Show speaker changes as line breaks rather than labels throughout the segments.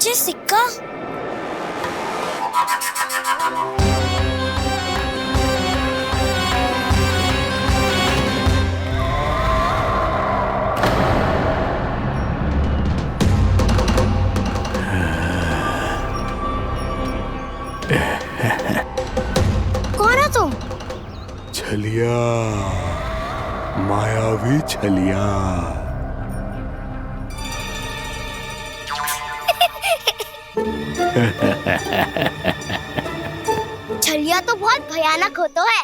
ये सिक्का कौन है तुम?
छलिया, मायावी छलिया।
छलिया तो बहुत भयानक होता है,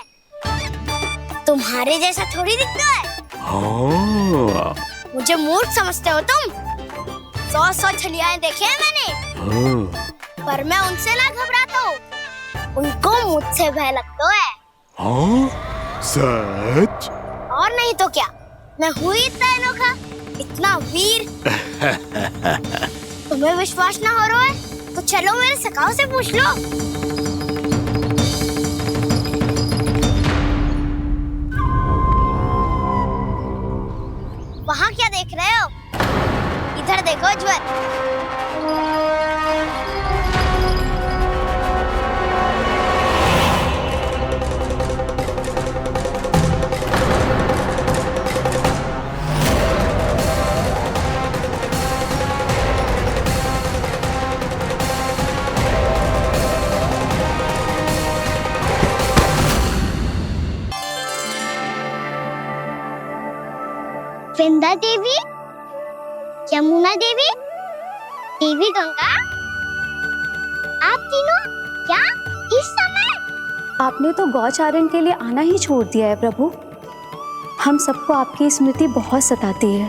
तुम्हारे जैसा थोड़ी दिखता है।
हाँ।
मुझे मूर्ख समझते हो तुम? 100 छलियाएं देखे हैं मैंने।
हाँ।
पर मैं उनसे ना घबराता हूँ, उनको मुझसे भय लगता है।
हाँ? सच?
और नहीं तो क्या, मैं हूँ इतना अनोखा, इतना वीर। तुम्हें विश्वास ना हो रहा है तो चलो मेरे सखाओं से पूछ लो। वहाँ क्या देख रहे हो? इधर देखो ज्वर। वृंदा देवी, यमुना देवी, देवी गंगा, आप तीनों क्या इस समय?
आपने तो गौचारण के लिए आना ही छोड़ दिया है प्रभु। हम सबको आपकी स्मृति बहुत सताती है।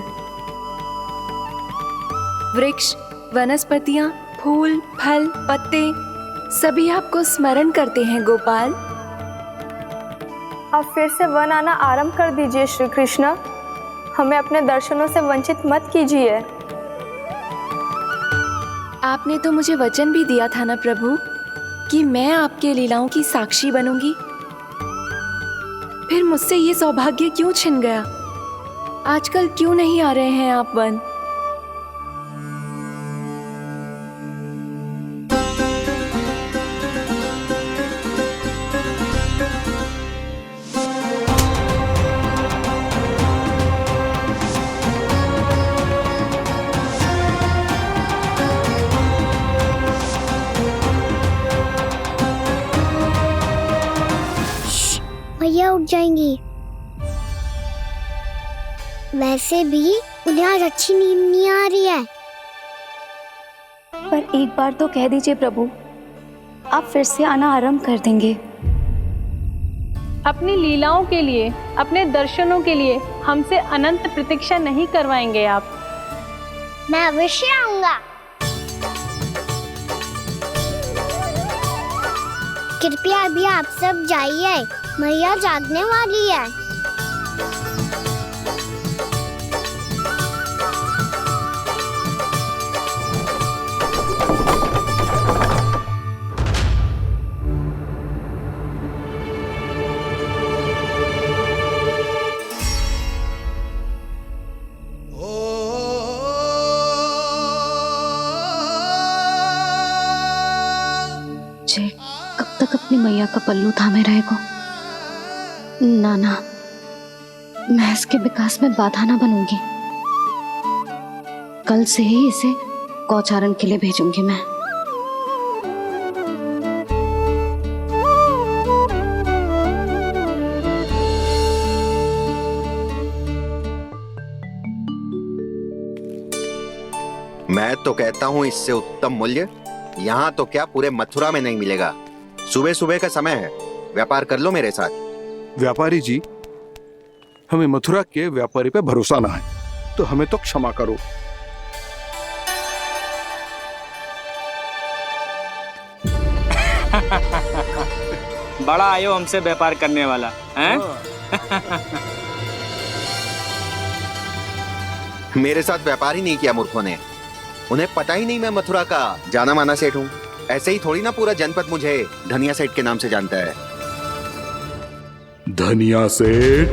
वृक्ष, वनस्पतियां, फूल, फल, पत्ते सभी आपको स्मरण करते हैं गोपाल।
अब फिर से वन आना आरंभ कर दीजिए श्री कृष्ण। हमें अपने दर्शनों से वंचित मत कीजिए।
आपने तो मुझे वचन भी दिया था ना प्रभु कि मैं आपके लीलाओं की साक्षी बनूंगी। फिर मुझसे ये सौभाग्य क्यों छिन गया? आजकल क्यों नहीं आ रहे हैं आप वन?
भैया उठ जाएंगी। वैसे भी उन्हें आज अच्छी नींद नहीं आ रही है।
पर एक बार तो कह दीजिए प्रभु, आप फिर से आना आरंभ कर देंगे।
अपनी लीलाओं के लिए, अपने दर्शनों के लिए हमसे अनंत प्रतीक्षा नहीं करवाएंगे आप?
मैं अवश्य आऊंगा। कृपया अभी आप सब जाइए, मैया जागने वाली है।
जे कब तक अपनी मैया का पल्लू थामे रहेगा? ना, मैं इसके विकास में बाधा ना बनूंगी। कल से ही इसे गौचारण के लिए भेजूंगी मैं।
मैं तो कहता हूँ इससे उत्तम मूल्य यहाँ तो क्या पूरे मथुरा में नहीं मिलेगा। सुबह सुबह का समय है, व्यापार कर लो मेरे साथ।
व्यापारी जी, हमें मथुरा के व्यापारी पे भरोसा ना है, तो हमें तो क्षमा करो।
बड़ा आयो हमसे व्यापार करने वाला हैं?
मेरे साथ व्यापार ही नहीं किया मूर्खों ने। उन्हें पता ही नहीं मैं मथुरा का जाना माना सेठ हूँ। ऐसे ही थोड़ी ना पूरा जनपद मुझे धनिया सेठ के नाम से जानता है।
धनिया सेठ?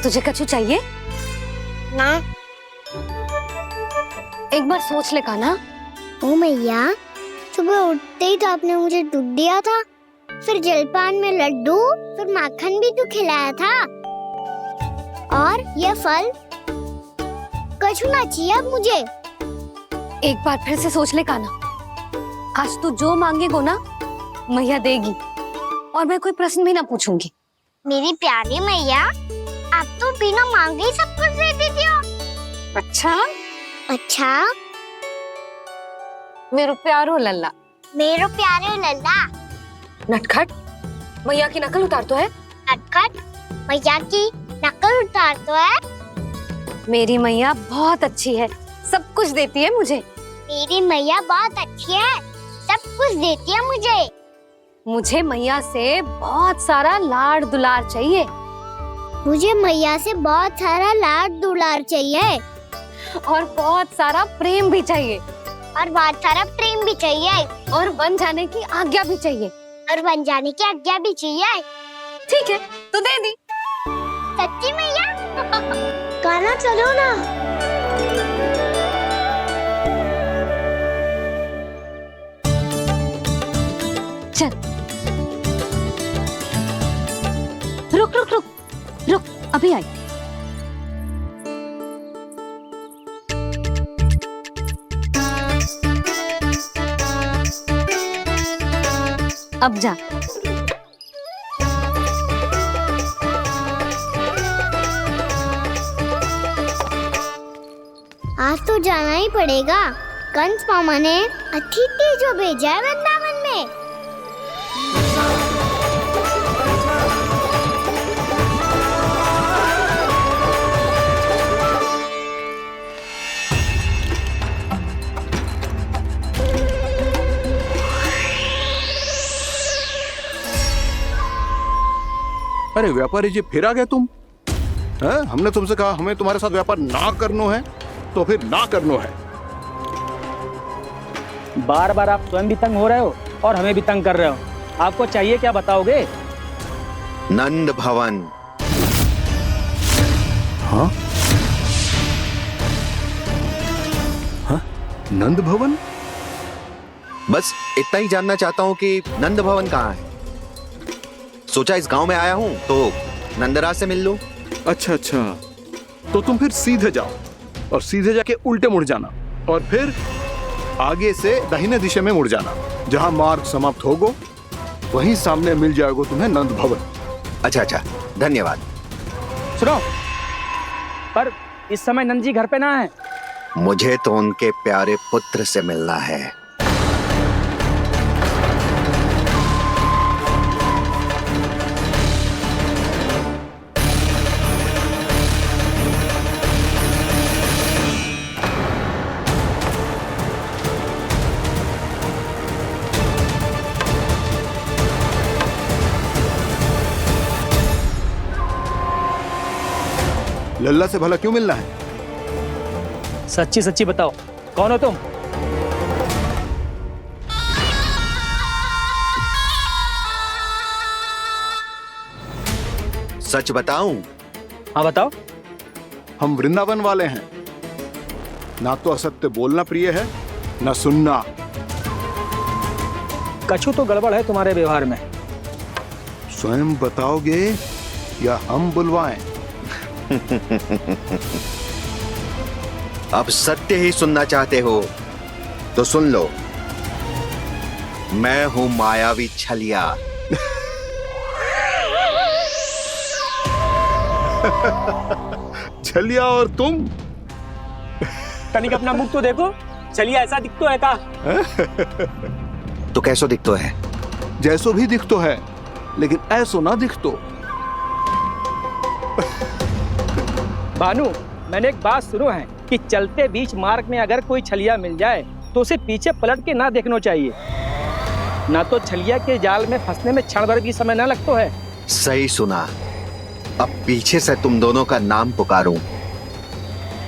तुझे कछु चाहिए?
ना।
एक बार सोच ले कान्हा।
ओ मैया, सुबह उठते ही तो आपने मुझे दूध दिया था, फिर जलपान में लड्डू, फिर माखन भी तो खिलाया था। और ये फल कछु ना चाहिए अब मुझे।
एक बार फिर से सोच ले कान्हा। आज तू जो मांगेगो ना मैया देगी, और मैं कोई प्रश्न भी ना पूछूंगी।
मेरी प्यारी मैया, आप तो बिना मांगे ही सब कुछ दे देती हो।
अच्छा
अच्छा,
मेरो प्यारो लल्ला।
मेरो प्यारे लल्ला।
नटखट, मैया की नकल उतार तो है।
नटखट, मैया की नकल उतार तो है।
मेरी मैया बहुत अच्छी है, सब कुछ देती है मुझे।
मेरी मैया बहुत अच्छी है, सब कुछ देती है मुझे।
मुझे मैया से बहुत सारा लाड़ दुलार चाहिए।
मुझे मैया से बहुत सारा लाड दुलार चाहिए,
और बहुत सारा प्रेम भी चाहिए,
और बहुत सारा प्रेम भी चाहिए,
और बन जाने की आज्ञा भी चाहिए।
और बन जाने की आज्ञा भी चाहिए।
ठीक है, तो दे दी।
सच्ची मैया? गाना चलो ना।
चल, रुक रुक रुक रुक, अभी आई। अब जा।
आज तो जाना ही पड़ेगा। कंस मामा ने अतिथि जो भेजा है वृंदावन में।
अरे व्यापारी जी, फिर आ गए तुम? हैं? हमने तुमसे कहा हमें तुम्हारे साथ व्यापार ना करनो है, तो फिर ना करनो है।
बार बार आप स्वयं भी तंग हो रहे हो और हमें भी तंग कर रहे हो। आपको चाहिए क्या बताओगे?
नंद भवन।
हाँ? हाँ? नंद भवन?
बस इतना ही जानना चाहता हूँ कि नंद भवन कहाँ है। सोचा इस गांव में आया हूँ तो नंदराज से मिल लूं।
अच्छा अच्छा, तो तुम फिर सीधे जाओ और सीधे जाके उल्टे मुड़ जाना, और फिर आगे से दाहिने दिशा में मुड़ जाना। जहां मार्ग समाप्त होगो वहीं सामने मिल जाएगा तुम्हें नंद भवन।
अच्छा अच्छा, धन्यवाद।
सुनो, पर इस समय नंद जी घर पे ना है।
मुझे तो उनके प्यारे पुत्र से मिलना है।
लल्ला से भला क्यों मिलना है?
सच्ची सच्ची बताओ, कौन हो तुम?
सच बताऊं?
हाँ बताओ।
हम वृंदावन वाले हैं। ना तो असत्य बोलना प्रिय है, ना सुनना।
कछु तो गड़बड़ है तुम्हारे व्यवहार में।
स्वयं बताओगे या हम बुलवाएं?
अब सत्य ही सुनना चाहते हो तो सुन लो। मैं हूं मायावी छलिया।
छलिया और तुम?
तनिक अपना मुख तो देखो, चलिए ऐसा दिखतो है का?
तो कैसो दिखतो है?
जैसो भी दिखतो है, लेकिन ऐसो ना दिखतो।
भानु, मैंने एक बात सुनो है कि चलते बीच मार्ग में अगर कोई छलिया मिल जाए तो उसे पीछे पलट के ना देखना चाहिए, ना तो छलिया के जाल में फंसने में क्षण भर भी समय ना लगता है।
सही सुना। अब पीछे से तुम दोनों का नाम पुकारूं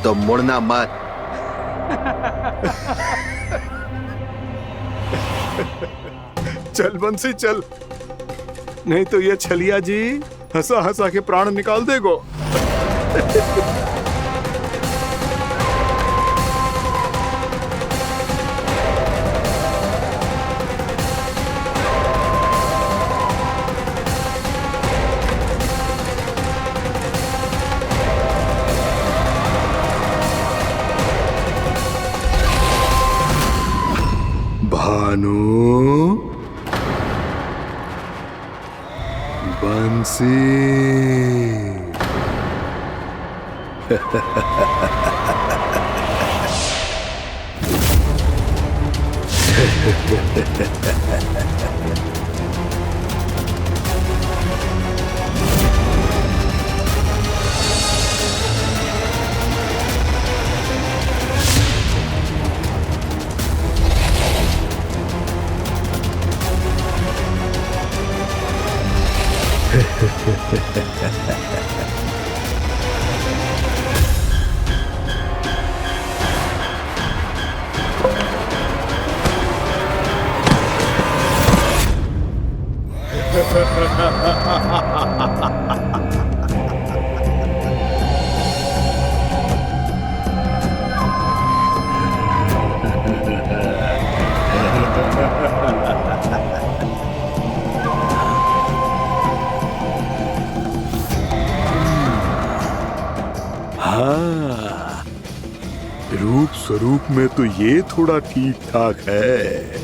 तो मुड़ना मत।
चल बंसी चल, नहीं तो ये छलिया जी हंसा हंसा के प्राण निकाल देगो। भानु, बंसी। हाँ, रूप स्वरूप में तो ये थोड़ा ठीक ठाक है।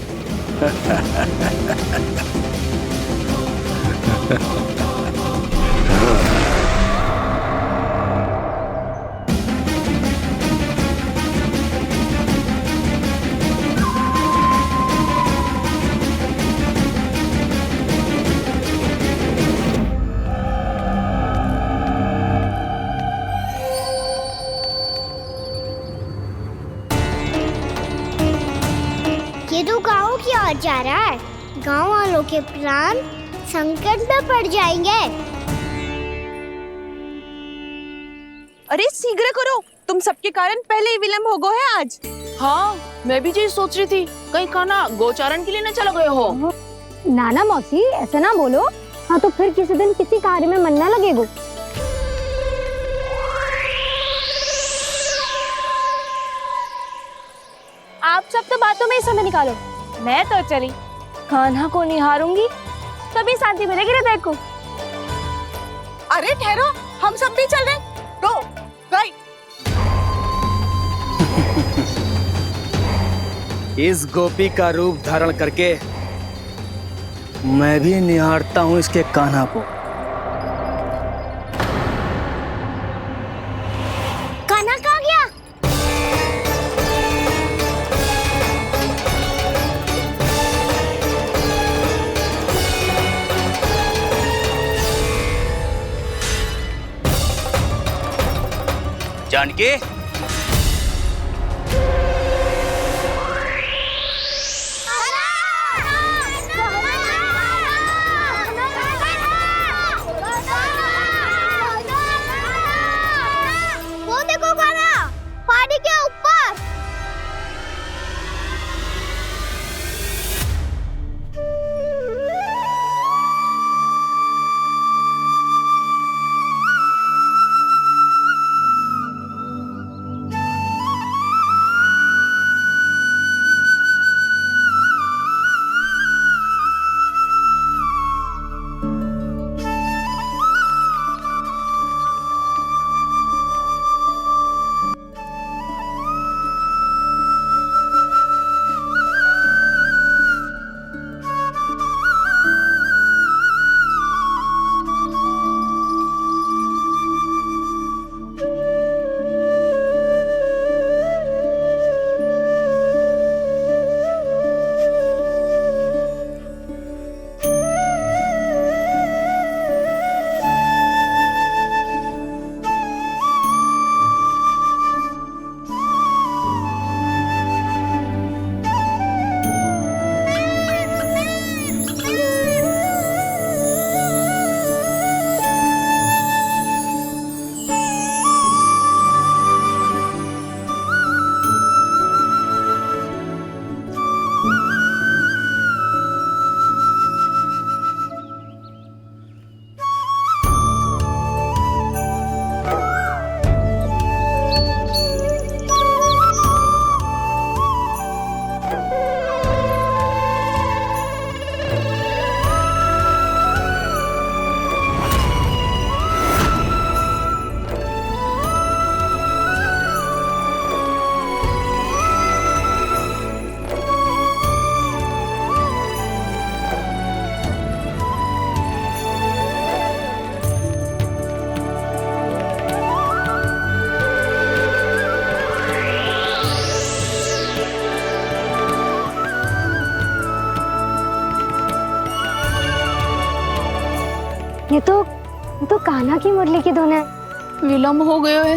ये तो गाँव की ओर जा रहा है। गाँव वालों के प्राण संकट में पड़ जाएंगे।
अरे शीघ्र करो, तुम सबके कारण पहले ही विलंब हो गए है आज।
हाँ, मैं भी यही सोच रही थी, कहीं खाना गोचारण के लिए न चले गए हो।
नाना मौसी ऐसे ना बोलो। हाँ तो फिर किसी दिन किसी कार्य में मन ना लगेगा।
आप सब तो बातों में ही समय निकालो। मैं तो चली कान्हा को निहारूंगी, तभी शांति मिलेगी हृदय को।
अरे ठहरो, हम सब भी चल रहे। तो गई।
इस गोपी का रूप धारण करके मैं भी निहारता हूँ इसके कान्हा को।
कान्हा कहाँ गया?
जानकी,
वो देखो कान्हा, पहाड़ी के ऊपर।
ये तो कान्हा की मुरली की धुन है।
विलम्ब हो गयो है,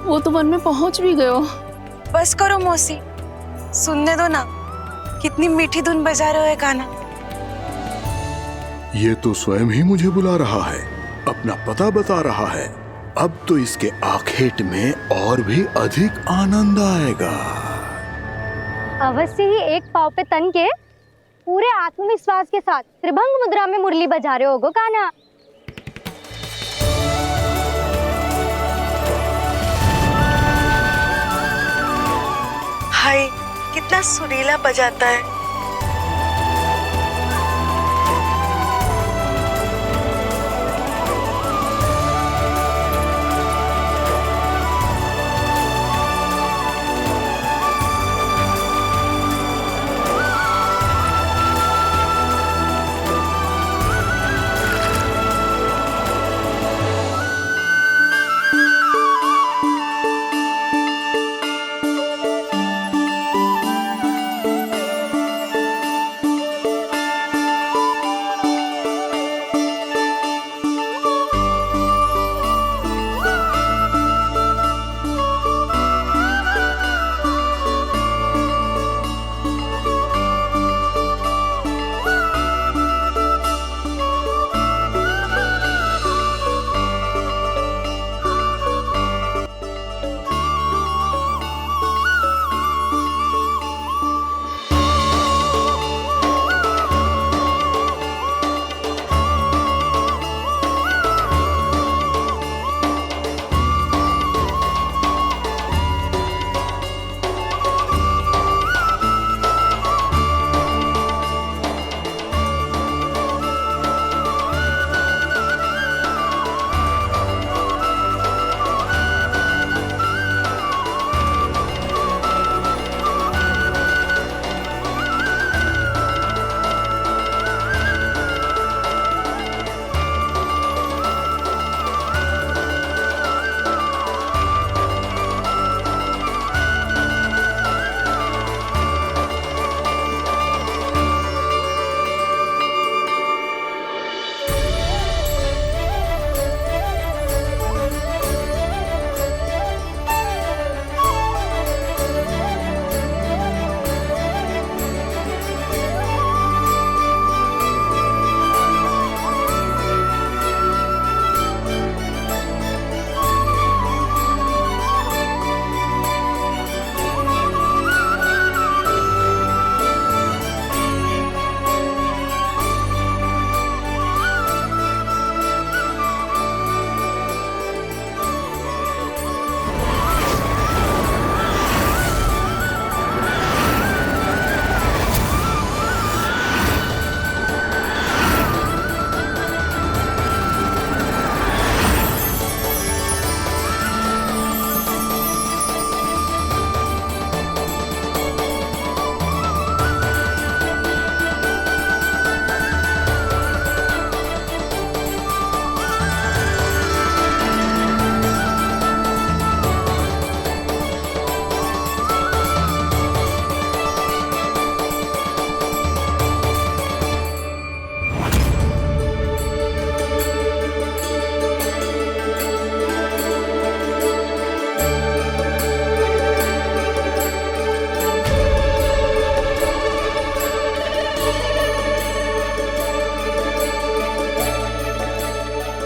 वो तो वन में पहुंच भी गयो।
बस करो मौसी, सुनने दो ना, कितनी मीठी धुन बजा रहे हो कान्हा।
ये तो स्वयं ही मुझे बुला रहा है, अपना पता बता रहा है। अब तो इसके आखेट में और भी अधिक आनंद आएगा।
अवश्य ही एक पाँव पे तन के पूरे आत्मविश्वास के साथ त्रिभंग मुद्रा में मुरली बजा रहे होगो कान्हा।
हाय, कितना सुरीला बजाता है।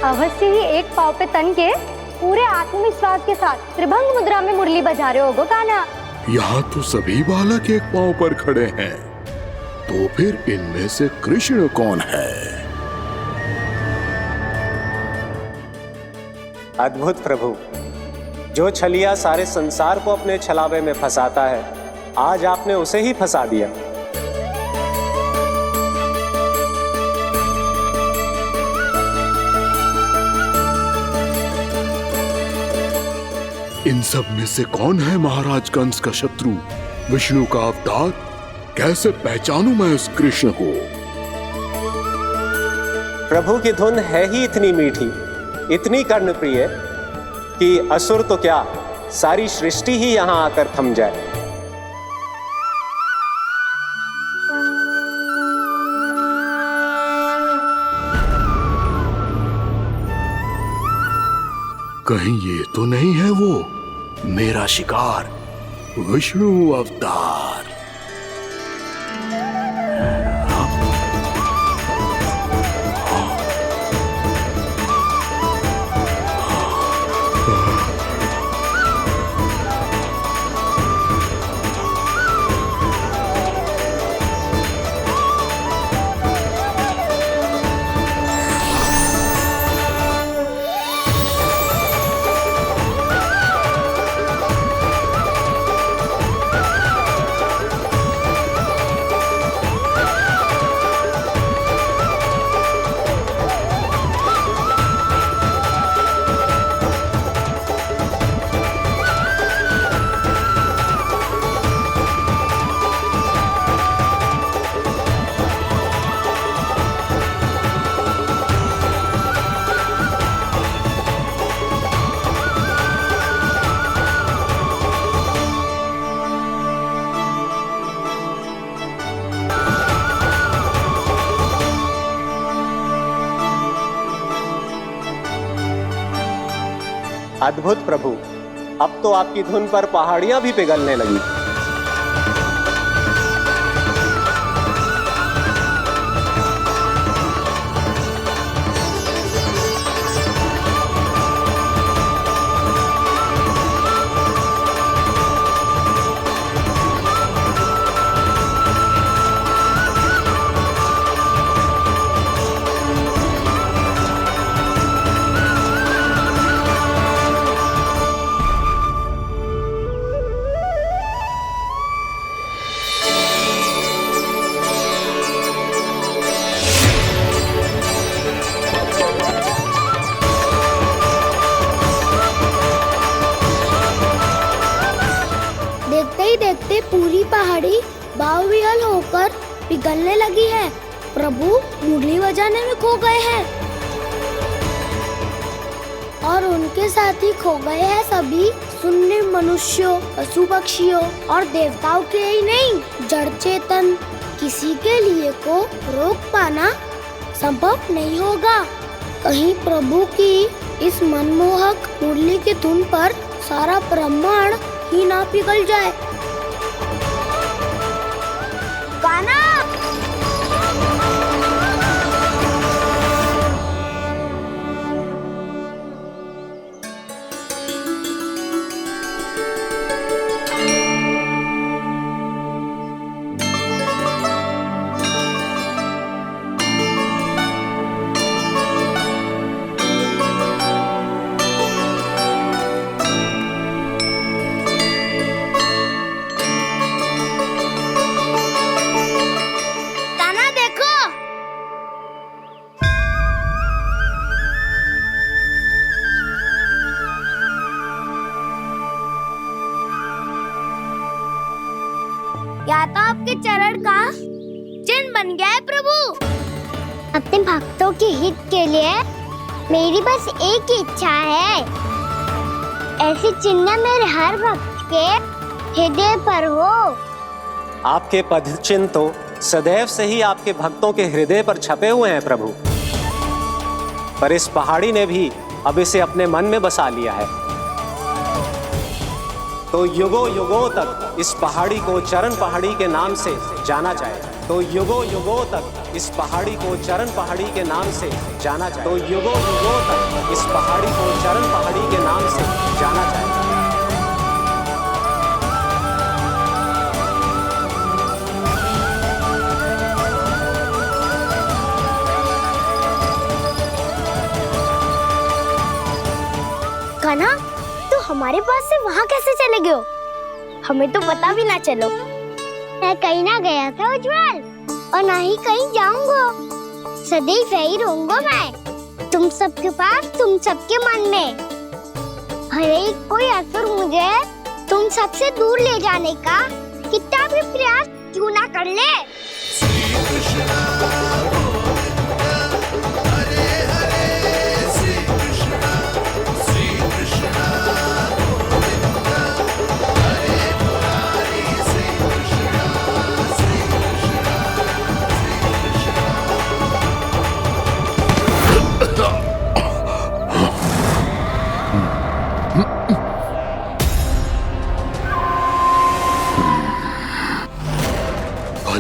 अवश्य ही एक पाँव पे तन के पूरे आत्मविश्वास के साथ त्रिभंग मुद्रा में मुरली बजा रहे होगो कान्हा।
यहाँ तो सभी बालक एक पांव पर खड़े हैं, तो फिर इनमें से कृष्ण कौन है?
अद्भुत प्रभु, जो छलिया सारे संसार को अपने छलावे में फंसाता है, आज आपने उसे ही फंसा दिया।
इन सब में से कौन है महाराज कंस का शत्रु, विष्णु का अवतार? कैसे पहचानूं मैं उस कृष्ण को?
प्रभु की धुन है ही इतनी मीठी, इतनी कर्णप्रिय कि असुर तो क्या, सारी सृष्टि ही यहां आकर थम जाए।
कहीं ये तो नहीं है वो मेरा शिकार विष्णु अवतार?
अद्भुत प्रभु, अब तो आपकी धुन पर पहाड़ियां भी पिघलने लगी।
देखते ही देखते पूरी पहाड़ी बावविहल होकर पिघलने लगी है। प्रभु मुरली बजाने में खो गए हैं और उनके साथ ही खो गए हैं सभी सुनने मनुष्यों, पशु पक्षियों और देवताओं के ही नहीं, जड़ चेतन किसी के लिए को रोक पाना संभव नहीं होगा। कहीं प्रभु की इस मनमोहक मुरली की धुन पर सारा ब्रह्मांड ही ना पिघल जाए। गाना या तो आपके चरण का चिन्ह बन गया है प्रभु। अपने भक्तों के हित के लिए मेरी बस एक ही इच्छा है, ऐसी चिन्ह मेरे हर भक्त के हृदय पर हो।
आपके पद चिन्ह तो सदैव से ही आपके भक्तों के हृदय पर छपे हुए हैं प्रभु, पर इस पहाड़ी ने भी अब इसे अपने मन में बसा लिया है। तो युगों युगों तक इस पहाड़ी को चरण पहाड़ी के नाम से जाना जाएगा। तो युगों युगों तक इस पहाड़ी को चरण पहाड़ी के नाम से जाना जाएगा। तो युगों युगों तक इस पहाड़ी को चरण पहाड़ी के नाम से जाना जाएगा।
कान्हा, तो हमारे पास से वहाँ कैसे चले गए हो? हमें तो पता भी ना चलो। मैं कहीं ना गया था उज्जवल, और ना ही कहीं जाऊंगा। सदैव यही रहूंगा मैं, तुम सबके पास, तुम सबके मन में। भले ही कोई असुर मुझे तुम सबसे दूर ले जाने का कितना भी प्रयास क्यों ना कर ले।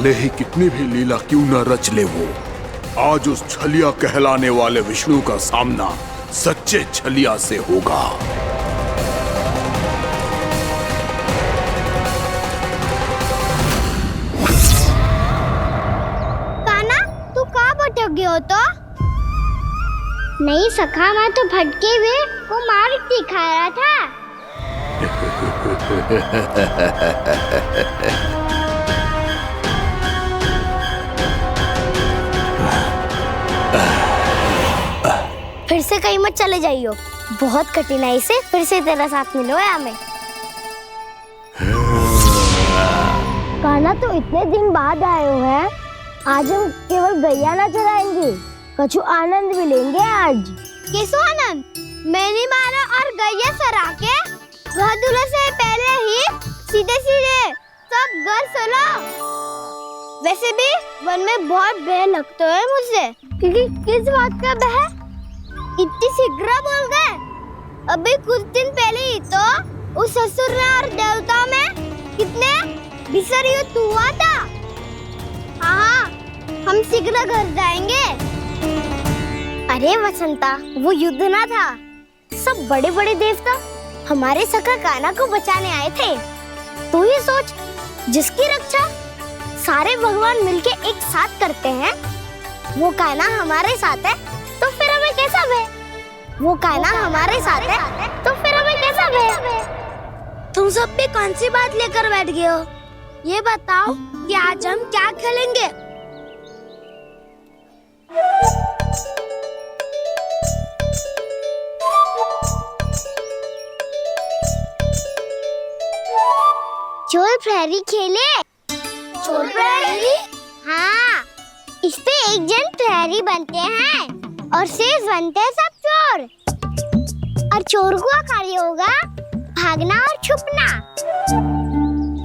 भले ही कितनी भी लीला क्यों न रच ले वो, आज उस छलिया कहलाने वाले विष्णु का सामना सच्चे छलिया से होगा।
काना, तू कहाँ भटक गयो तो? नहीं सखा, मैं तो भटके हुए वो मार्ग दिखा रहा था। फिर से कहीं मत चले जाइयो, बहुत कठिनाई से फिर से तेरा साथ मिलो है हमें। काना, तो इतने दिन बाद आए हो हैं, आज हम केवल गैया ना चराएंगे, कछु आनंद भी लेंगे आज। कैसो आनंद? मैंने मारा और गैया सरा के घर दूल्हे से पहले ही सीधे सीधे सब घर चलो। वैसे भी वन में बहुत भय लगता है मुझसे, क्योंकि किस बात का भय? इतनी शीघ्र बोल गए। अभी कुछ दिन पहले ही तो उस ससुर और देवता में कितने भीषण युद्ध हुआ था। हाँ, हम शीघ्र घर जाएंगे। अरे वसंता, वो युद्ध ना था, सब बड़े बड़े देवता हमारे सखा काना को बचाने आए थे। तू ये सोच, जिसकी रक्षा सारे भगवान मिलके एक साथ करते हैं, वो काना हमारे साथ है, तो फिर हमें कैसा भय? वो काना हमारे साथ है, तो फिर हमें कैसा भय? तुम सब भी कौन सी बात लेकर बैठ गए हो? ये बताओ कि आज हम क्या खेलेंगे? चोर प्रहरी खेले? चोर प्रहरी? हाँ, इससे एक जन प्रहरी बनते हैं और शेष बनते हैं सब चोर। और चोर का कार्य होगा भागना और छुपना,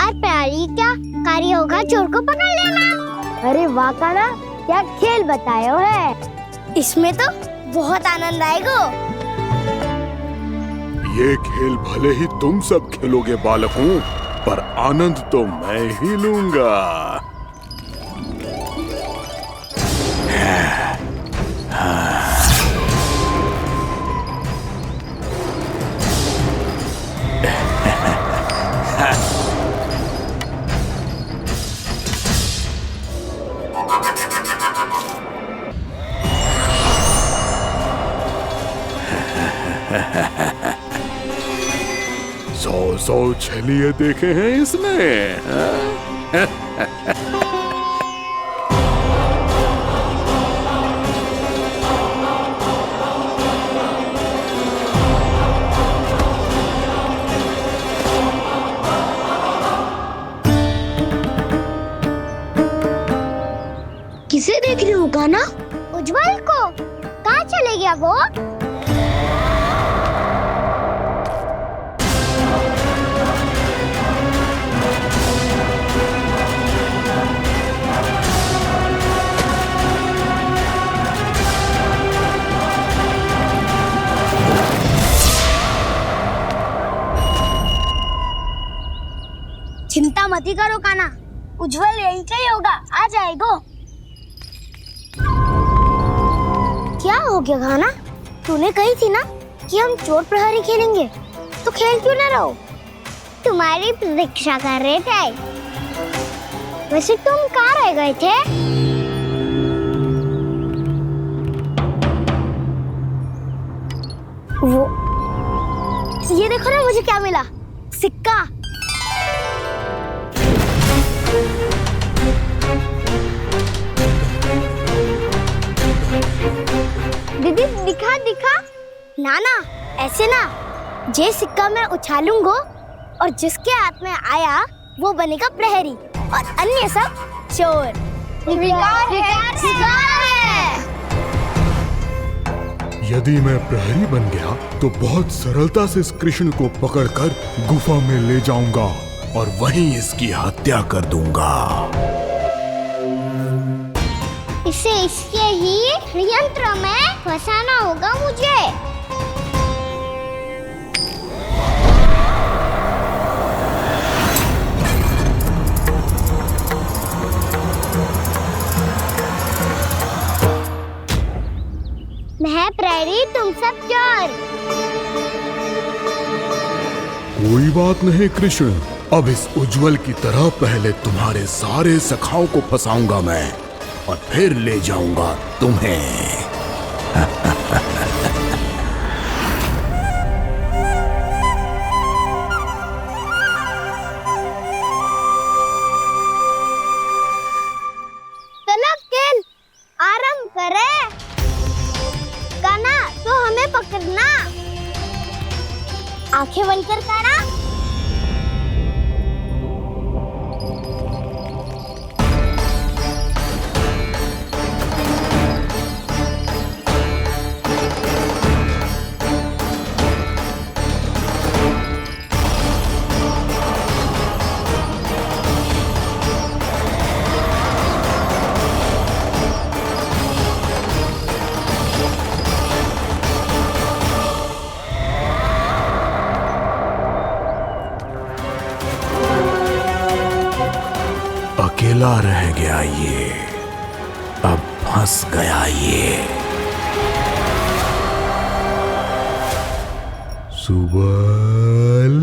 और प्रहरी का कार्य होगा चोर को पकड़ लेना। अरे वाह काना, क्या खेल बताए हो है। इसमें तो बहुत आनंद आएगा।
ये खेल भले ही तुम सब खेलोगे बालकों, पर आनंद तो मैं ही लूंगा। सौ छलिए देखे हैं इसमें।
किसे देख रही हो काना? उज्जवल को। कहाँ चले गया वो? चिंता मत करो काना, उज्जवल यहीं का ही होगा, आ जाएगा। क्या हो गया काना? तूने कही थी ना कि हम चोर प्रहरी खेलेंगे, तो खेल क्यों ना रहो? तुम्हारी प्रतीक्षा कर रहे थे। वैसे तुम कहाँ रह गए थे? वो ये देखो ना, मुझे क्या मिला? सिक्का। दीदी दिखा दिखा। ना ना, ऐसे ना, जे सिक्का मैं उछालूंगा और जिसके हाथ में आया वो बनेगा प्रहरी और अन्य सब चोर। स्वीकार है।
यदि मैं प्रहरी बन गया तो बहुत सरलता से इस कृष्ण को पकड़कर गुफा में ले जाऊंगा और वहीं इसकी हत्या कर दूंगा।
इसे इसके ही यंत्र में फंसाना होगा मुझे। मैं प्रहरी, तुम सब चोर।
कोई बात नहीं कृष्ण, अब इस उज्जवल की तरह पहले तुम्हारे सारे सखाओं को फंसाऊंगा मैं और फिर ले जाऊंगा तुम्हें।
चलो खेल आरंभ करें। कान्हा तो हमें पकड़ना, आंखें बंद कर कान्हा।
अकेला रह गया ये, अब फंस गया ये। सुबल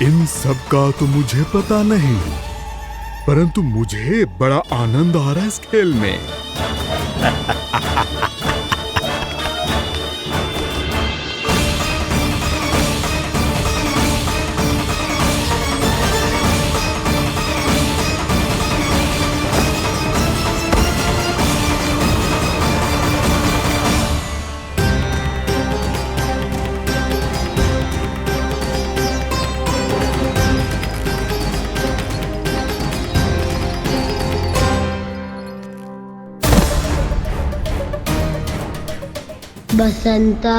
इन सब का तो मुझे पता नहीं, परंतु मुझे बड़ा आनंद आ रहा है इस खेल में।
बसंता,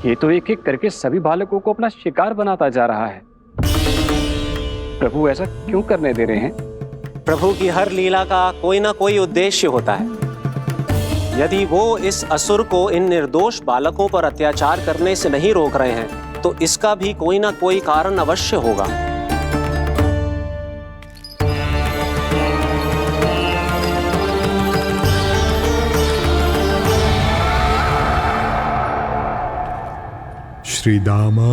ये तो एक एक करके सभी बालकों को अपना शिकार बनाता जा रहा है। प्रभु ऐसा क्यों करने दे रहे हैं?
प्रभु की हर लीला का कोई ना कोई उद्देश्य होता है। यदि वो इस असुर को इन निर्दोष बालकों पर अत्याचार करने से नहीं रोक रहे हैं तो इसका भी कोई ना कोई कारण अवश्य होगा।
श्री दामा,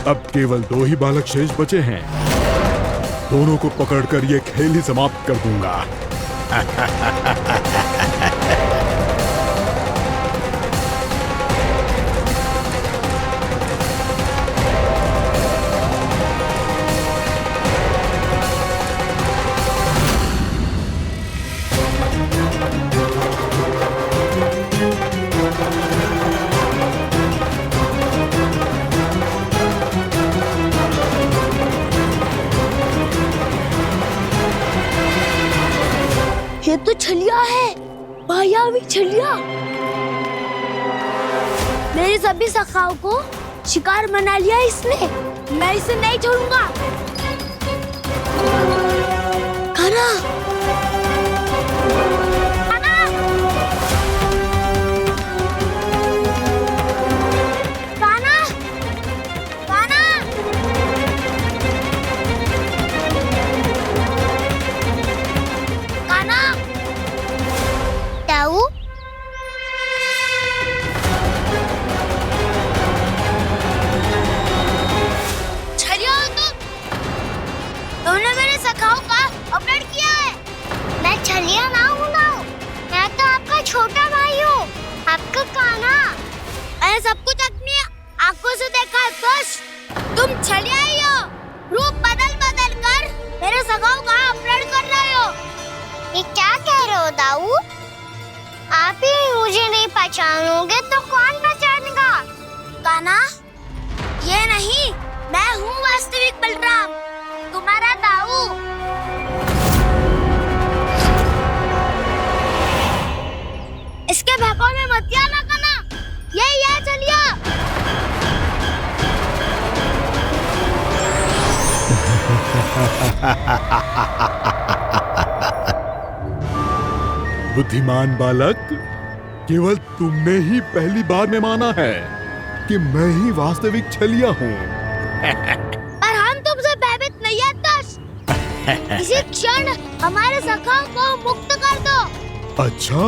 अब केवल 2 ही बालक शेष बचे हैं। दोनों को पकड़कर ये खेल ही समाप्त कर दूंगा।
ये तो छलिया है, मायावी छलिया। मेरे सभी सखाओं को शिकार बना लिया इसने। मैं इसे नहीं छोड़ूंगा। कान्हा, कान्हा, कान्हा, कान्हा। कान्हा, ताऊ, छलिया हो तुमने मेरे सखाओं का अपहरण किया है। मैं छलिया ना हूँ मैं तो आपका छोटा भाई हूँ, आपका कान्हा। मैंने सब कुछ अपनी आंखों से देखा है। बस तुम छलिया ही हो। रूप बदल बदल कर मेरे सखाओं का अपहरण कर रहे हो। ये क्या कह रहे हो दाऊ? आप ही मुझे नहीं पहचानोगे तो कौन पहचानेगा? कान्हा, ये नहीं, मैं हूँ वास्तविक बलराम, तुम्हारा दाऊ। इसके भौकाल में मत आना कान्हा, यही है छलिया।
बुद्धिमान बालक, केवल तुमने ही पहली बार में माना है कि मैं ही वास्तविक छलिया हूँ।
पर हम तुमसे भयभीत नहीं है दस। इसी क्षण हमारे सखाओं को मुक्त कर दो।
अच्छा,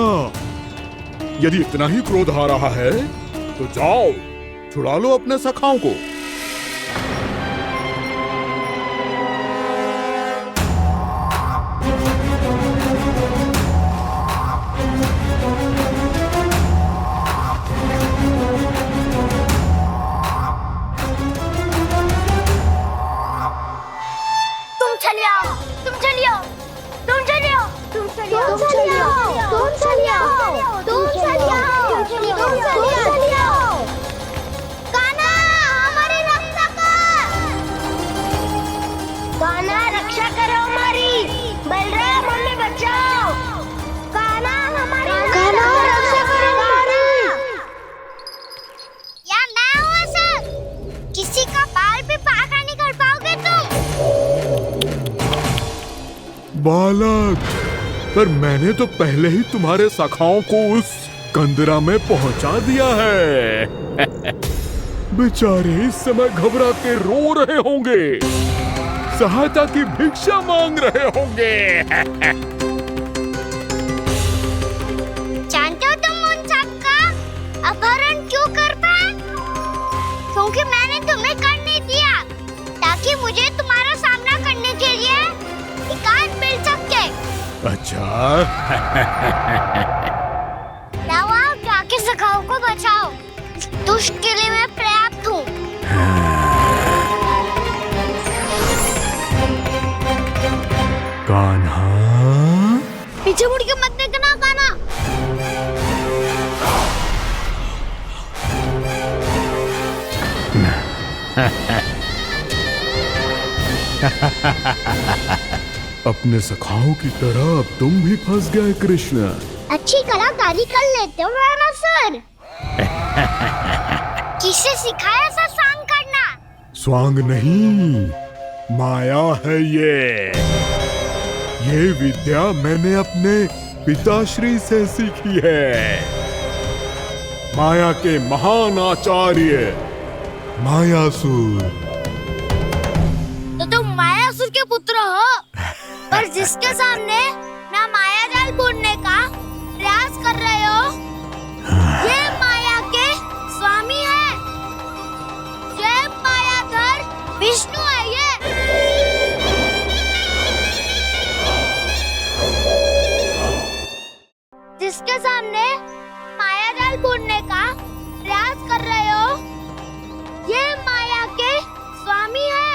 यदि इतना ही क्रोध आ रहा है तो जाओ, छुड़ा लो अपने सखाओं को।
रक्षा करो हमारी। बलराम, हमें बचाओ। कान्हा, हमारी रक्षा करो हमारी। या मैं हूँ सर, किसी का बाल भी पाका नहीं कर पाओगे तुम।
बालक, पर मैंने तो पहले ही तुम्हारे सखाओं को उस कंदरा में पहुंचा दिया है। बेचारे इस समय घबरा के रो रहे होंगे, सहायता की भिक्षा मांग रहे होंगे।
जानते हो तुम उन सबका अपहरण क्यों कर पाए? क्योंकि मैंने तुम्हें कर नहीं दिया, ताकि मुझे तुम्हारा सामना करने के लिए एकांत मिल सके।
अच्छा।
जाओ, जाके सखाओं को बचाओ। दुष्ट के लिए मैं पर्याप्त हूँ।
कान्हा,
पीछे मुड़ के मत देखना कान्हा।
अपने सखाओं की तरह अब तुम भी फंस गए कृष्ण।
अच्छी कलाकारी कर लेते हो ना सर। किसे सिखाया ऐसा स्वांग करना?
स्वांग नहीं, माया है ये विद्या मैंने अपने पिताश्री से सीखी है। माया के महान आचार्य मायासुर।
तो तुम मायासुर के पुत्र हो, पर जिसके सामने ना माया जाल बुनने का प्रयास कर रहे हो, ये माया के स्वामी है। जय मायाधर। सामने माया जाल बुनने का प्रयास कर रहे हो। ये माया के स्वामी है,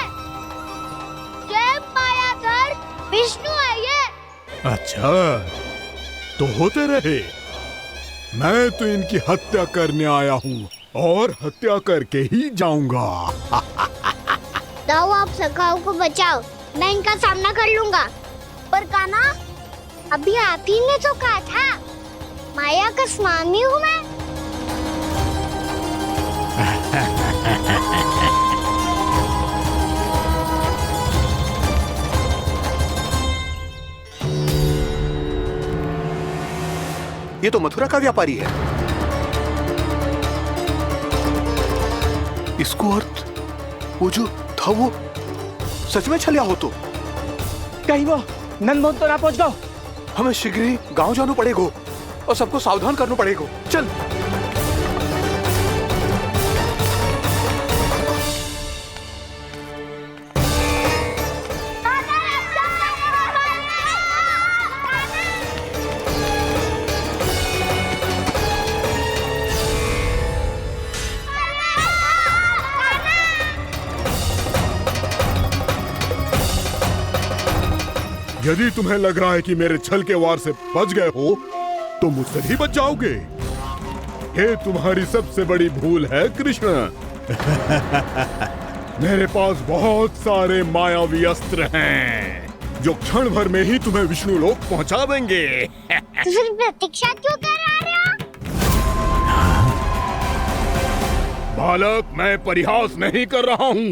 ये मायाधर विष्णु है ये।
अच्छा, तो होते रहे। मैं तो इनकी हत्या करने आया हूँ और हत्या करके ही जाऊंगा।
जाओ, आप सखाओ को बचाओ, मैं इनका सामना कर लूंगा। पर कान्हा, अभी आप ही ने तो कहा था माया का स्वामी हूँ मैं।
ये तो मथुरा का व्यापारी है। इसको अर्थ वो जो था वो सच में छलिया हो तो
कहीं वो नंदमोहन तो ना पहुंच गओ।
हमें शीघ्र ही गांव जाना पड़ेगा और सबको सावधान करना पड़ेगा। चल।
यदि तुम्हें लग रहा है कि मेरे छल के वार से बच गए हो तो मुझसे भी बच जाओगे। ये तुम्हारी सबसे बड़ी भूल है कृष्ण। मेरे पास बहुत सारे मायावी अस्त्र हैं जो क्षण भर में ही तुम्हें विष्णु लोक पहुंचा देंगे।
तो फिर प्रतीक्षा क्यों कर रहे हो?
बालक, मैं परिहास नहीं कर रहा हूँ।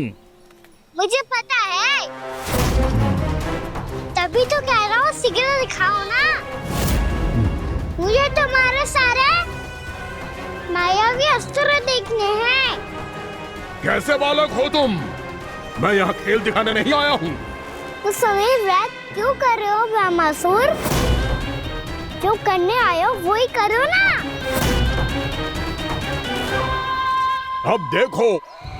मुझे पता है, तभी तो कह रहा हूँ शीघ्र दिखाओ ना। मुझे तुम्हारे सारे मायावी अस्त्र देखने हैं।
कैसे बालक हो तुम? मैं यहाँ खेल दिखाने नहीं आया हूँ।
तो समय व्रत क्यों कर रहे हो ब्रह्मासुर? जो करने आए हो वही करो ना।
अब देखो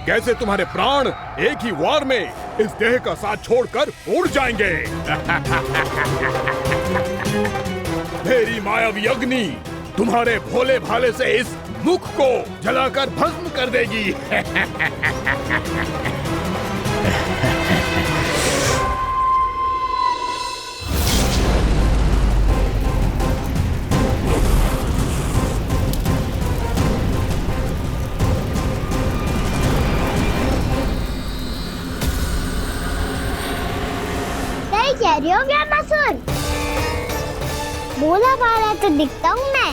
कैसे तुम्हारे प्राण एक ही वार में इस देह का साथ छोड़कर उड़ जाएंगे। मेरी मायावी अग्नि तुम्हारे भोले भाले से इस मुख को जलाकर भस्म कर देगी।
कह रही हो ब्रह्मासुर? बोला बाला तो दिखता हूँ मैं।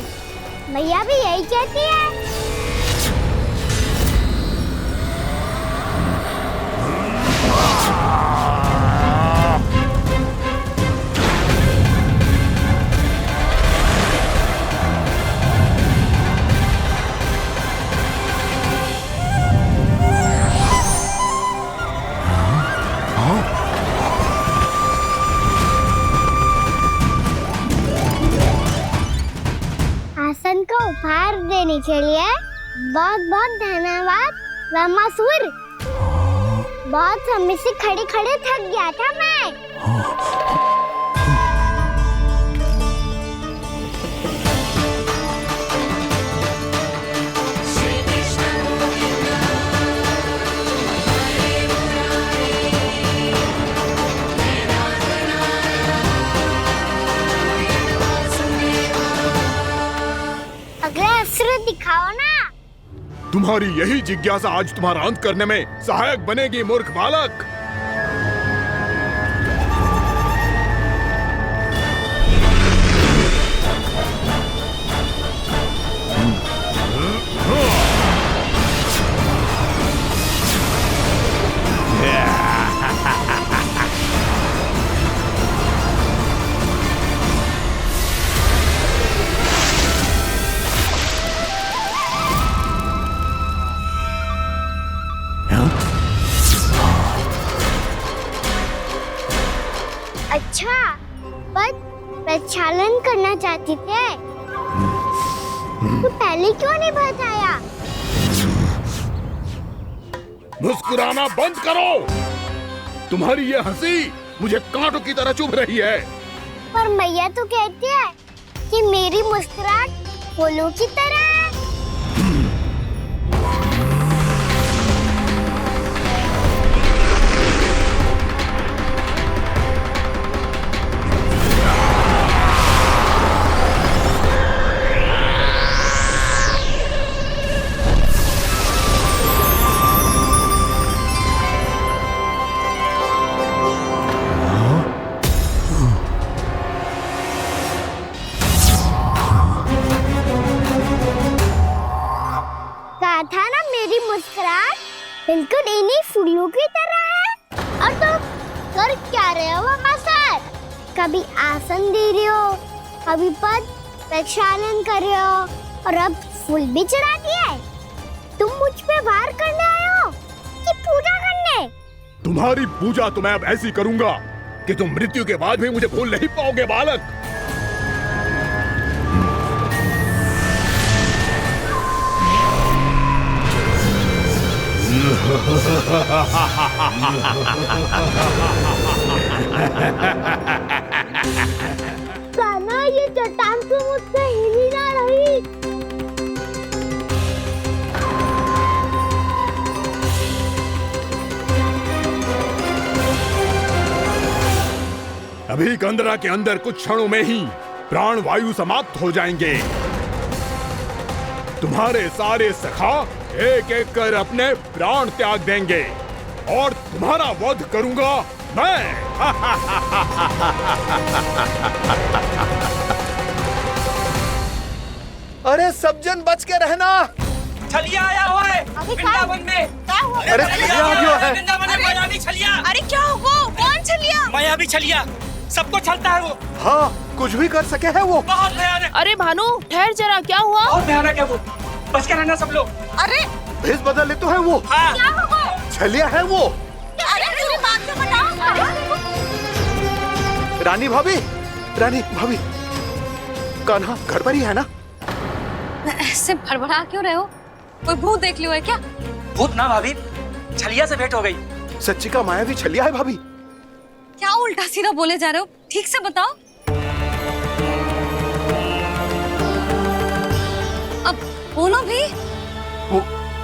मैया भी यही कहती है। आसन को उपहार देने के लिए बहुत बहुत धन्यवाद ब्रह्मासुर। बहुत समय से खड़े खड़े थक गया था मैं। अगला अस्त्र दिखाओ ना।
तुम्हारी यही जिज्ञासा आज तुम्हारा अंत करने में सहायक बनेगी मूर्ख बालक।
अच्छा, पर प्रक्षालन करना चाहती थे तो पहले क्यों नहीं बताया?
मुस्कुराना बंद करो। तुम्हारी ये हंसी मुझे कांटों की तरह चुभ रही है।
पर मैया तो कहती है कि मेरी मुस्कुराहट फूलों की तरह है। कहा था ना मेरी मुस्कुराहट बिल्कुल इन्हीं फूलों की तरह है। और तुम कर क्या रहे हो वहाँ सर? कभी आसन दे रहे हो, कभी पद प्रक्षालन कर रहे हो और अब फूल भी चढ़ा दिया है। तुम मुझ पे वार करने आए हो कि पूजा करने?
तुम्हारी पूजा तो मैं अब ऐसी करूंगा कि तुम मृत्यु के बाद भी मुझे भूल नहीं पाओगे बालक।
कान्हा, ये चट्टान तो मुझसे हिल ही ना रही।
अभी कंदरा के अंदर कुछ क्षणों में ही प्राण वायु समाप्त हो जाएंगे। तुम्हारे सारे सखा एक एक कर अपने प्राण त्याग देंगे और तुम्हारा वध करूंगा मैं।
अरे सब जन बच के रहना।
छलिया आया हुआ है वृंदावन में।
अरे छलिया आ गया है।
वृंदावन में मायावी छलिया।
अरे क्या हुआ? कौन छलिया?
मायावी छलिया, सबको छलता है वो।
हाँ, कुछ भी कर सके है वो।
बहुत भयानक।
अरे भानु, ठहर जरा, क्या हुआ?
बहुत भयानक है वो, बच के रहना सब लोग।
अरे
भेष बदल ले तो है वो।
हाँ।
क्या हुआ?
छलिया है वो।
अरे मेरी बात तो बताओ।
रानी भाभी, रानी भाभी, कान्हा घर पर ही है ना?
ऐसे भड़बड़ा क्यों रहे हो? कोई भूत देख लियो है क्या?
भूत ना भाभी, छलिया से भेंट हो गई।
सच्ची का मायावी छलिया है भाभी।
क्या उल्टा सीधा बोले जा रहे हो? ठीक से बताओ। अब बोलो भी।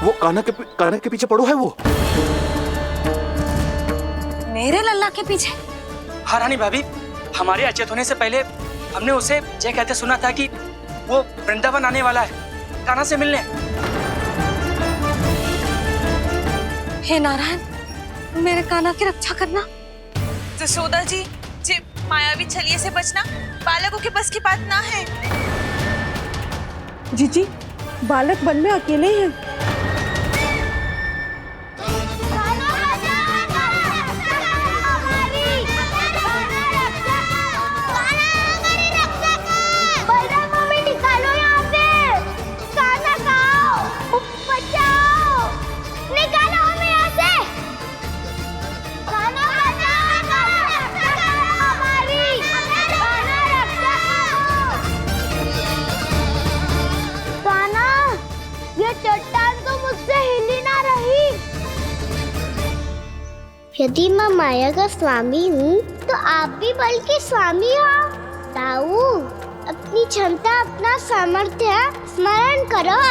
वो कान्हा के पीछे पड़ो है वो।
मेरे लल्ला के पीछे?
हाँ रानी भाभी, हमारे अचेत होने से पहले हमने उसे ये कहते सुना था कि वो वृंदावन आने वाला है कान्हा से मिलने।
हे नारायण, मेरे कान्हा की रक्षा करना।
जसोदा जी, मायावी छलिए से बचना बालकों के बस की बात ना है।
जीजी, बालक वन में अकेले हैं।
चट्टान तो मुझसे हिल ही ना रही। यदि मैं माया का स्वामी हूँ तो आप भी बल के स्वामी हो। ताऊ, अपनी क्षमता, अपना सामर्थ्य स्मरण करो।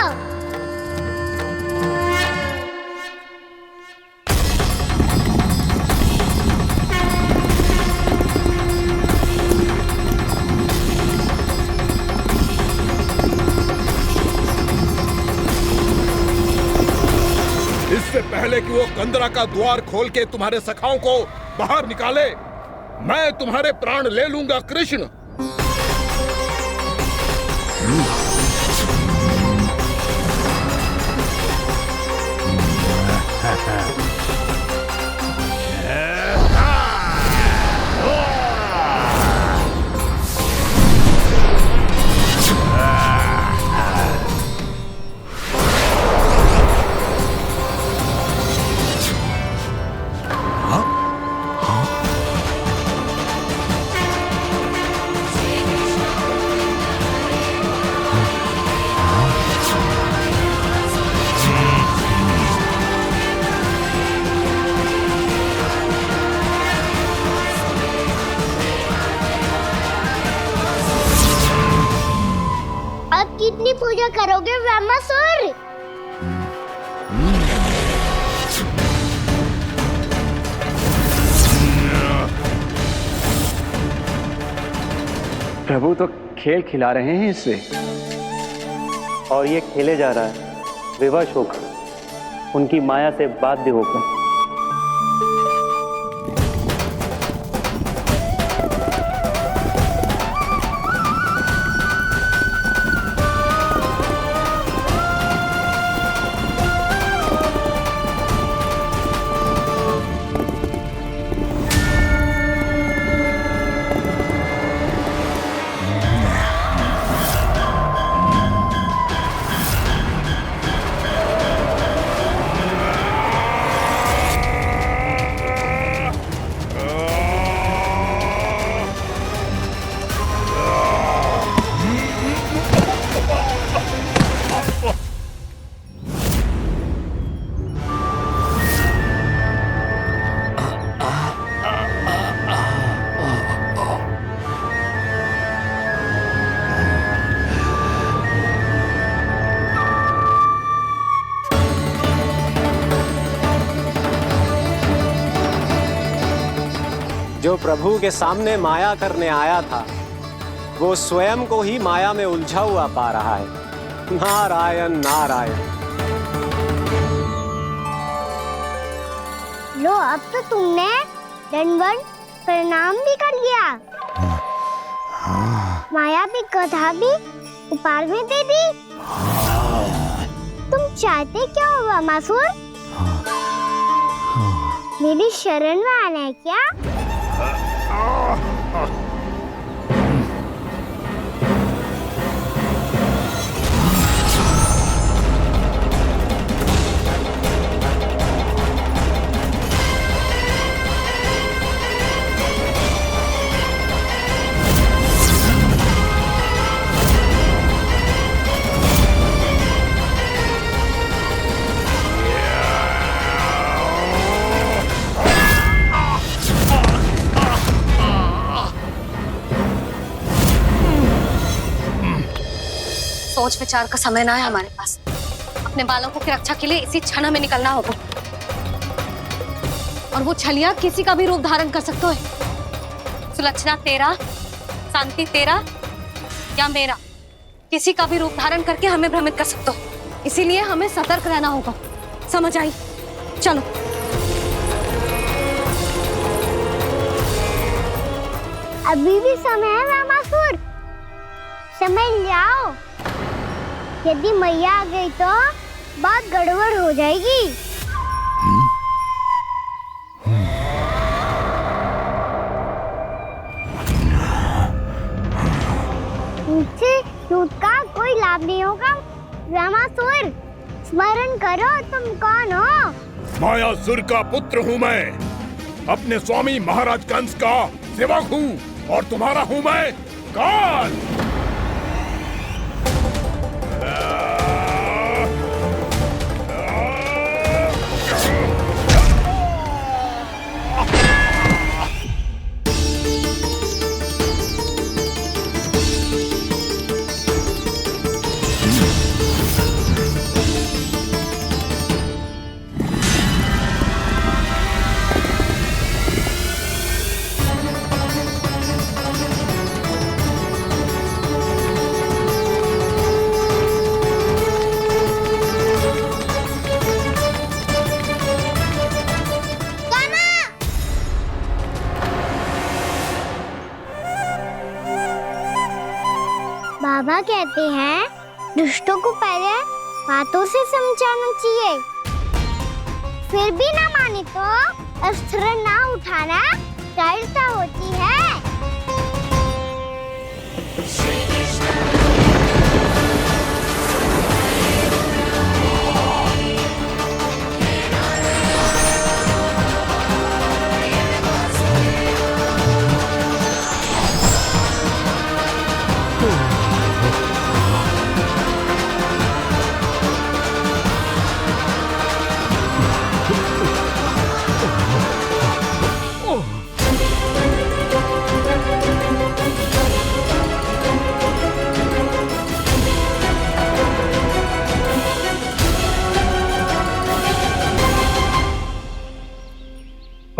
इससे पहले कि वो कंदरा का द्वार खोल के तुम्हारे सखाओं को बाहर निकाले, मैं तुम्हारे प्राण ले लूंगा कृष्ण।
लोगे वैमासुर?
प्रभु तो खेल खिला रहे हैं इससे, और ये खेले जा रहा है विवश होकर, उनकी माया से बाध्य होकर।
जो प्रभु के सामने माया करने आया था, वो स्वयं को ही माया में उलझा हुआ पा रहा है। नारायण नारायण।
लो, अब तो तुमने दंडवत प्रणाम भी कर लिया, माया भी कथा भी उपहार में दे दी। तुम चाहते क्या हो वैमासुर? मेरी शरण में आना है क्या?
सोच विचार का समय ना है हमारे पास। अपने बालकों की रक्षा के लिए इसी क्षण हमें निकलना होगा। और वो छलिया किसी का भी रूप धारण कर सकते है। सुलक्षणा तेरा, शांति तेरा या मेरा, किसी का भी रूप धारण करके हमें भ्रमित कर सकते हो। इसीलिए हमें सतर्क रहना होगा। समझ आई? चलो।
अभी भी समय है वैमासुर, समझ जाओ। यदि मैया आ गई तो बात गड़बड़ हो जाएगी। मुझसे झूठ का कोई लाभ नहीं होगा। वैमासुर, स्मरण करो तुम कौन हो?
मायासुर का पुत्र हूँ मैं, अपने स्वामी महाराज कंस का सेवक हूँ, और तुम्हारा हूँ मैं काल।
बाबा कहते हैं दुष्टों को पहले बातों से समझाना चाहिए, फिर भी ना माने तो अस्त्र ना उठाना कायरता होती है।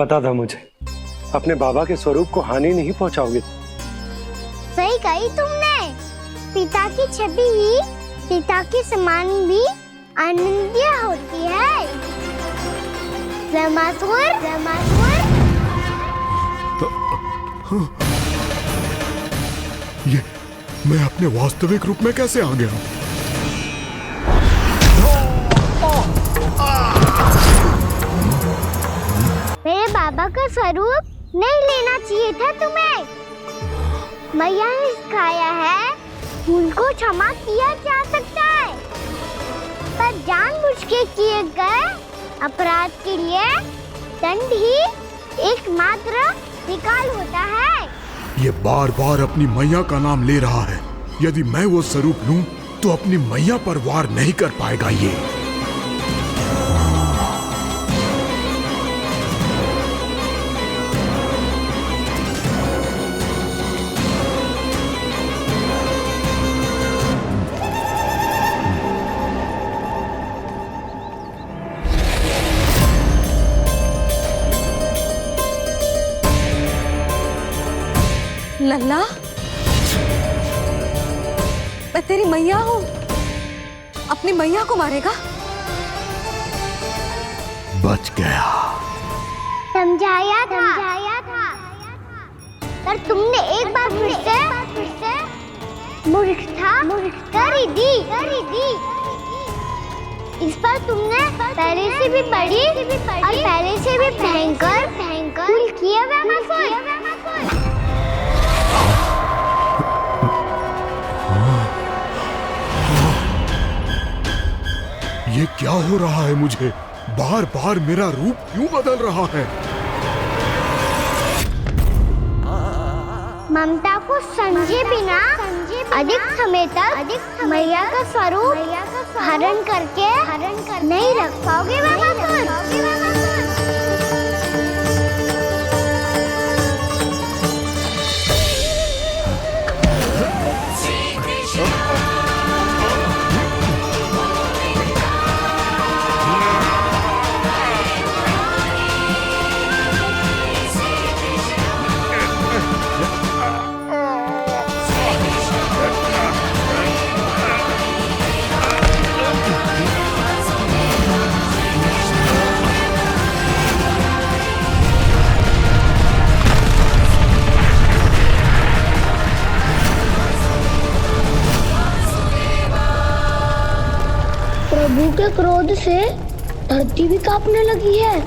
पता था मुझे, अपने बाबा के स्वरूप को हानि नहीं पहुंचाओगे।
सही कही तुमने। पिता की छवि ही पिता के समान भी आनंदीय होती है। ब्रह्मासुर, ब्रह्मासुर।
ये मैं अपने वास्तविक रूप में कैसे आ गया?
मेरे बाबा का स्वरूप नहीं लेना चाहिए था तुम्हें। मैया ने सिखाया है, भूल को क्षमा किया जा सकता है, पर जानबूझ के किए गए अपराध के लिए दंड ही एकमात्र विकल्प होता है।
ये बार बार अपनी मैया का नाम ले रहा है। यदि मैं वो स्वरूप लूं तो अपनी मैया पर वार नहीं कर पाएगा ये।
लल्ला, मैं तेरी मैया हूँ, अपनी मैया को मारेगा?
बच गया।
समझाया था, पर तुमने एक बार फिर से मूर्खता कर ही दी। इस पर तुमने पहले से भी बड़ी और पहले से भी भयंकर भूल किया ब्रह्मासुर।
ये क्या हो रहा है मुझे? बार बार मेरा रूप क्यों बदल रहा है?
ममता को समझे बिना अधिक समय तक मैया का स्वरूप हरण करके नहीं रख पाओगे ब्रह्मासुर। प्रभु के क्रोध से धरती भी कांपने लगी है।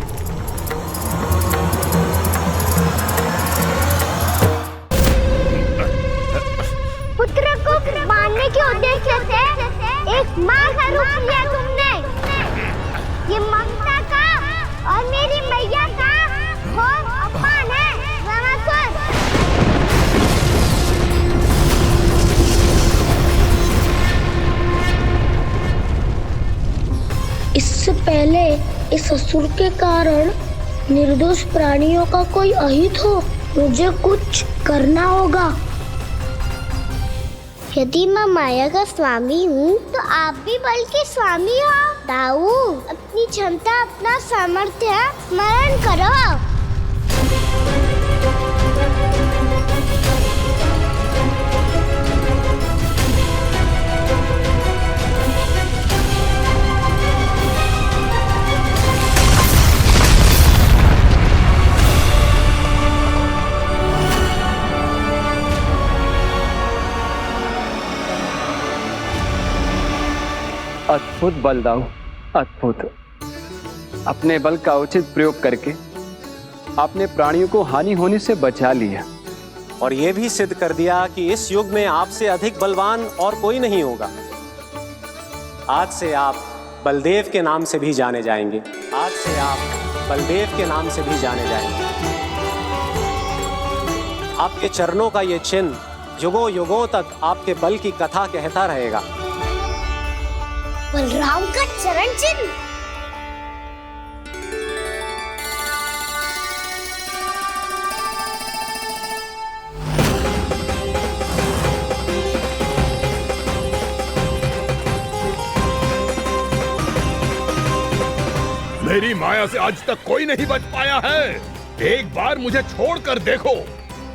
पुत्र को मारने के उद्देश्य से एक मां का रूप लिया तुमने। ये ममता का और मेरी मैया का घोर अपमान है ब्रह्मासुर। इससे पहले इस असुर के कारण निर्दोष प्राणियों का कोई अहित हो, मुझे कुछ करना होगा। यदि मैं माया का स्वामी हूँ तो आप भी बल के स्वामी हो। दाऊ, अपनी क्षमता, अपना सामर्थ्य स्मरण करो।
अद्भुत बलदाऊ, अद्भुत। अपने बल का उचित प्रयोग करके आपने प्राणियों को हानि होने से बचा लिया
और यह भी सिद्ध कर दिया कि इस युग में आपसे अधिक बलवान और कोई नहीं होगा। आज से आप बलदेव के नाम से भी जाने जाएंगे। आज से आप बलदेव के नाम से भी जाने जाएंगे। आपके चरणों का ये चिन्ह युगों युगों तक आपके बल की कथा कहता रहेगा।
बलराम का चरण चिन्ह।
मेरी माया से आज तक कोई नहीं बच पाया है। एक बार मुझे छोड़कर देखो,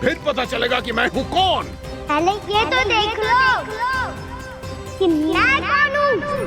फिर पता चलेगा कि मैं हूँ कौन।
पहले ये तो देख लो कि मैं कौन हूँ।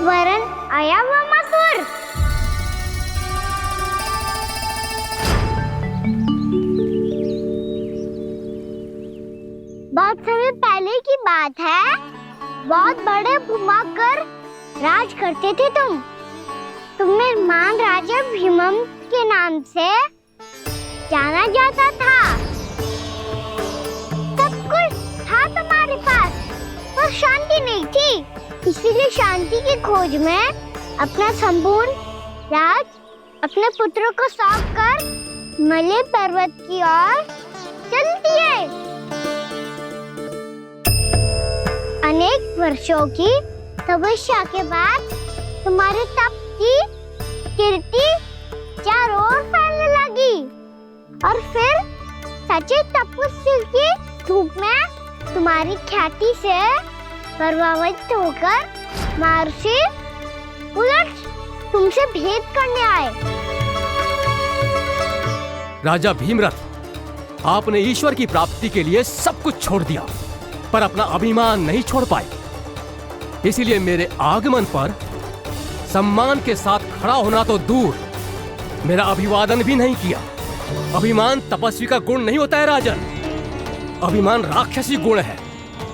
वरन आया हुआ मसूर। बहुत समय पहले की बात है, बहुत बड़े भूमाकर राज करते थे तुम्हें महान राजा भीमम के नाम से जाना जाता था। सब कुछ था तुम्हारे पास, पर शांति नहीं थी। इसीलिए शांति की खोज में अपना संपूर्ण राज अपने पुत्रों को सौंप कर हिमालय पर्वत की ओर चल दिए। अनेक वर्षों की तपस्या के बाद तुम्हारे तप की कीर्ति चारों ओर फैलने लगी और फिर सच्चे तपस्वी के रूप में तुम्हारी ख्याति से प्रभावित होकर महर्षि उलट तुमसे भेंट करने आए।
राजा भीमरथ, आपने ईश्वर की प्राप्ति के लिए सब कुछ छोड़ दिया, पर अपना अभिमान नहीं छोड़ पाए। इसीलिए मेरे आगमन पर सम्मान के साथ खड़ा होना तो दूर, मेरा अभिवादन भी नहीं किया। अभिमान तपस्वी का गुण नहीं होता है राजन, अभिमान राक्षसी गुण है।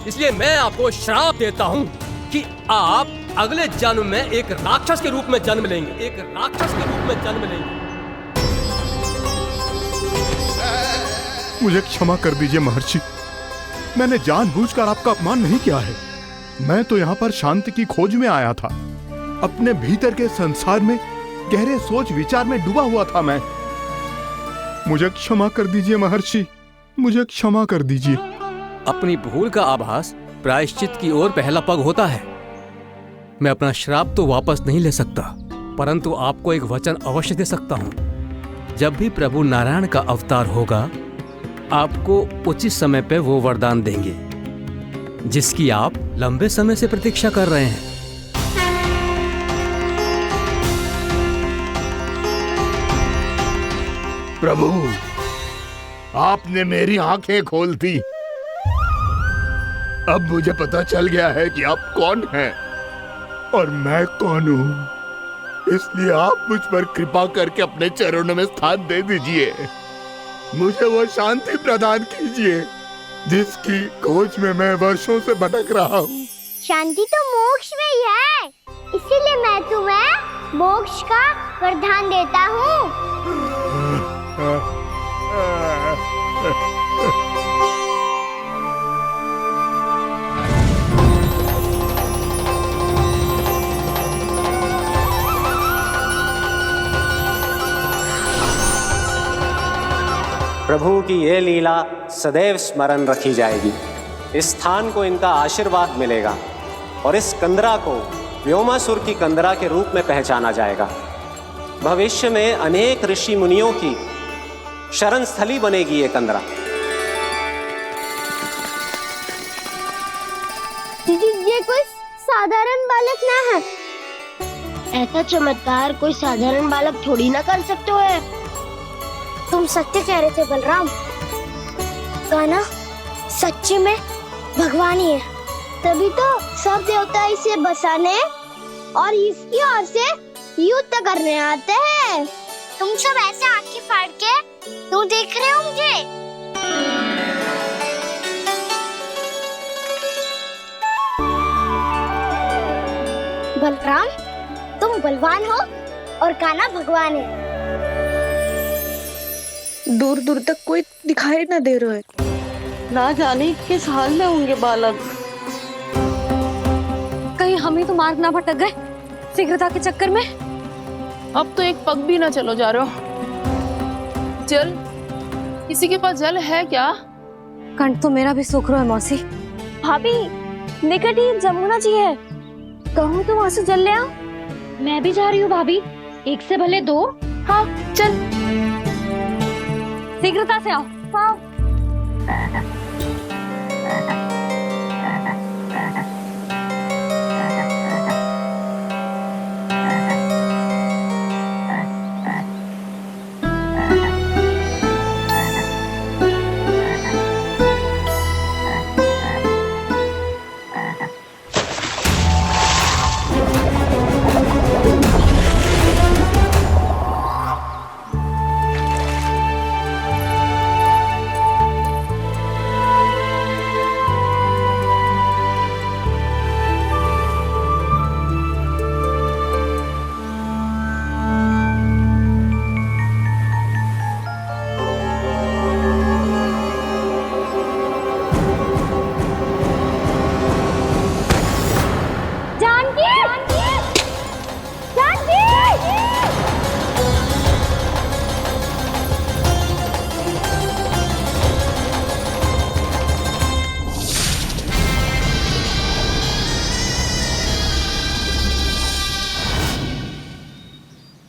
इसलिए मैं आपको श्राप देता हूँ कि आप अगले जन्म में एक राक्षस के रूप में जन्म लेंगे, एक राक्षस के रूप में जन्म लेंगे।
मुझे क्षमा कर दीजिए महर्षि, मैंने जानबूझकर आपका अपमान नहीं किया है। मैं तो यहाँ पर शांति की खोज में आया था। अपने भीतर के संसार में गहरे सोच विचार में डूबा हुआ था मैं। मुझे क्षमा कर दीजिए महर्षि, मुझे क्षमा कर दीजिए।
अपनी भूल का आभास प्रायश्चित की ओर पहला पग होता है। मैं अपना श्राप तो वापस नहीं ले सकता, परंतु आपको एक वचन अवश्य दे सकता हूँ। जब भी प्रभु नारायण का अवतार होगा, आपको उचित समय पे वो वरदान देंगे जिसकी आप लंबे समय से प्रतीक्षा कर रहे हैं।
प्रभु, आपने मेरी आंखें खोल दी। अब मुझे पता चल गया है कि आप कौन हैं और मैं कौन हूँ। इसलिए आप मुझ पर कृपा करके अपने चरणों में स्थान दे दीजिए। मुझे वो शांति प्रदान कीजिए जिसकी खोज में मैं वर्षों से भटक रहा हूँ।
शांति तो मोक्ष में ही है, इसीलिए मैं तुम्हें मोक्ष का वरदान देता हूँ।
प्रभु की ये लीला सदैव स्मरण रखी जाएगी। इस स्थान को इनका आशीर्वाद मिलेगा और इस कंदरा को व्योमासुर की कंदरा के रूप में पहचाना जाएगा। भविष्य में अनेक ऋषि मुनियों की शरण स्थली बनेगी ये कंदरा।
दीदी, ये कोई साधारण बालक ना है। ऐसा चमत्कार कोई साधारण बालक थोड़ी ना कर सकते हो। तुम सत्य कह रहे थे बलराम, गाना सच्ची में भगवान ही है। तभी तो सब देवता इसे बसाने और इसकी ओर से युद्ध करने आते हैं। तुम सब ऐसे आंखें फाड़ के क्यों देख रहे हो मुझे? बलराम, तुम बलवान हो और कान्हा भगवान है।
दूर दूर तक कोई दिखाई न दे रहा है। ना जाने किस हाल में होंगे बालक।
कहीं हम ही तो मार्ग ना भटक गए शीघ्रता के चक्कर में।
अब तो एक पग भी ना चलो जा रहे हो। जल, किसी के पास जल है क्या?
कंठ तो मेरा भी सूख रहा है मौसी।
भाभी, निकट ही जमुना जी है, कहूँ तो वहाँ से जल ले आओ।
मैं भी जा रही हूँ भाभी, एक से भले दो।
हाँ चल,
शीघ्रता से आओ।
हाँ।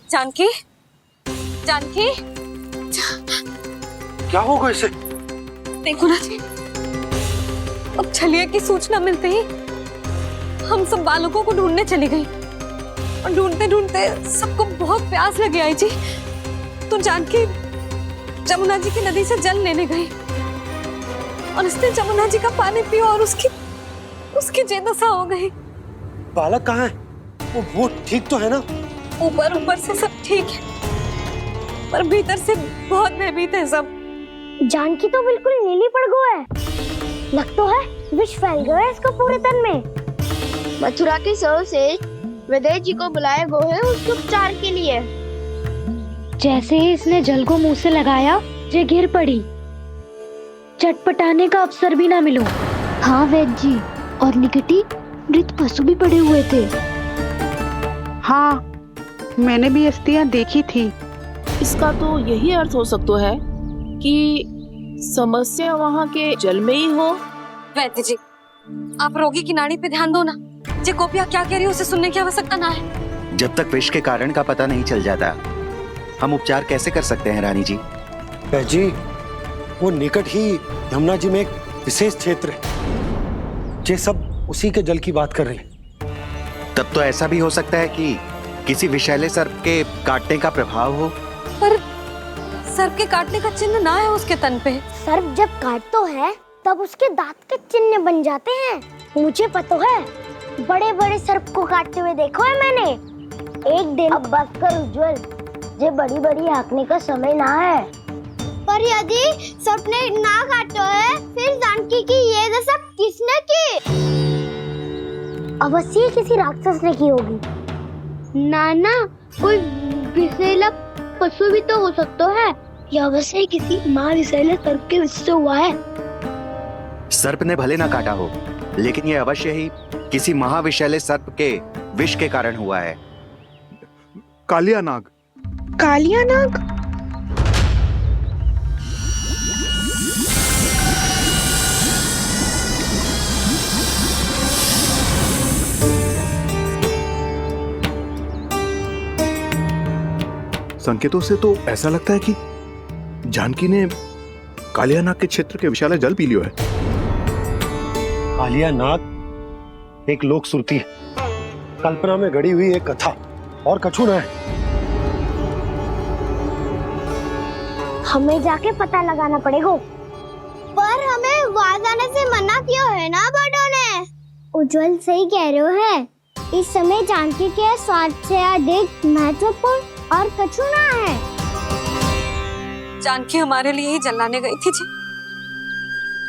जानकी, जानकी,
क्या होगा इसे?
देखो ना जी, अब छलिया की सूचना मिलते ही हम सब बालकों को ढूंढने चली गई और ढूंढते ढूंढते सबको बहुत प्यास लगी आई जी। तो जानकी जमुना जी की नदी से जल लेने गई और उसने जमुना जी का पानी पिया और उसकी जेदशा हो गई।
बालक कहाँ है? वो ठीक तो है ना?
ऊपर से सब ठीक है पर भीतर से बहुत भयभीत है सब।
जानकी तो बिल्कुल नीली पड़ गया है। लग तो है विष फैल गया है इसको पूरे तन में। मथुरा के सर्वश्रेष्ठ विदेह जी को बुलाया गया है उसके उपचार के लिए।
जैसे ही इसने जल को मुंह से लगाया, ये गिर पड़ी। चटपटाने का अवसर भी ना मिलो। हाँ वैद्य जी, और निकटी मृत पशु भी पड़े हुए थे।
हाँ, मैंने भी अस्थियां देखी थी।
इसका तो यही अर्थ हो सकता है कि समस्या वहाँ के जल में ही हो।
वैद्य जी, आप रोगी की नाड़ी पे ध्यान दो ना। जे गोपिया क्या कह रही है उसे सुनने की आवश्यकता ना है।
जब तक विष के कारण का पता नहीं चल जाता, हम उपचार कैसे कर सकते हैं रानी जी?
जी, वो निकट ही यमुना जी में एक विशेष क्षेत्र है। ये सब उसी के जल की बात कर रहे हैं।
तब तो ऐसा भी हो सकता है कि किसी विषैले सर्प के काटने का प्रभाव हो।
पर सर्प के काटने का चिन्ह ना है उसके तन पे।
सर्प जब काटता है तब उसके दांत के चिन्ह बन जाते हैं। मुझे पता है, बड़े बड़े सर्प को काटते हुए देखो है मैंने। एक दिन अब बस कर उज्जवल, ये बड़ी बड़ी हाँकने का समय ना है। पर यदि सर्प ने ना काटा है, फिर जानकी की ये दशा किसने की? अवश्य किसी राक्षस ने की होगी। नाना, कोई विषैला पशु भी तो हो सकता है। यह अवश्य किसी माँ विषैले सर्प के विष से हुआ है।
सर्प ने भले ना काटा हो, लेकिन यह अवश्य ही किसी महाविषैले सर्प के विष के कारण हुआ है।
कालिया नाग।
कालिया नाग?
संकेतों से तो ऐसा लगता है कि जानकी ने कालिया नाग के क्षेत्र के विशाल जल पी लियो है।
कालिया नाग एक लोक श्रुति है, कल्पना में गढ़ी हुई एक कथा, और कछु न है।
हमें जाके पता लगाना पड़ेगा। पर हमें वहां जाने से मना किया है ना बड़ों ने। उज्जवल सही कह रहे हो है। इस समय जानकी के स्वाद से अधिक महत्वपूर्ण और कछु ना है।
जानकी हमारे लिए ही जलाने गई थी जी,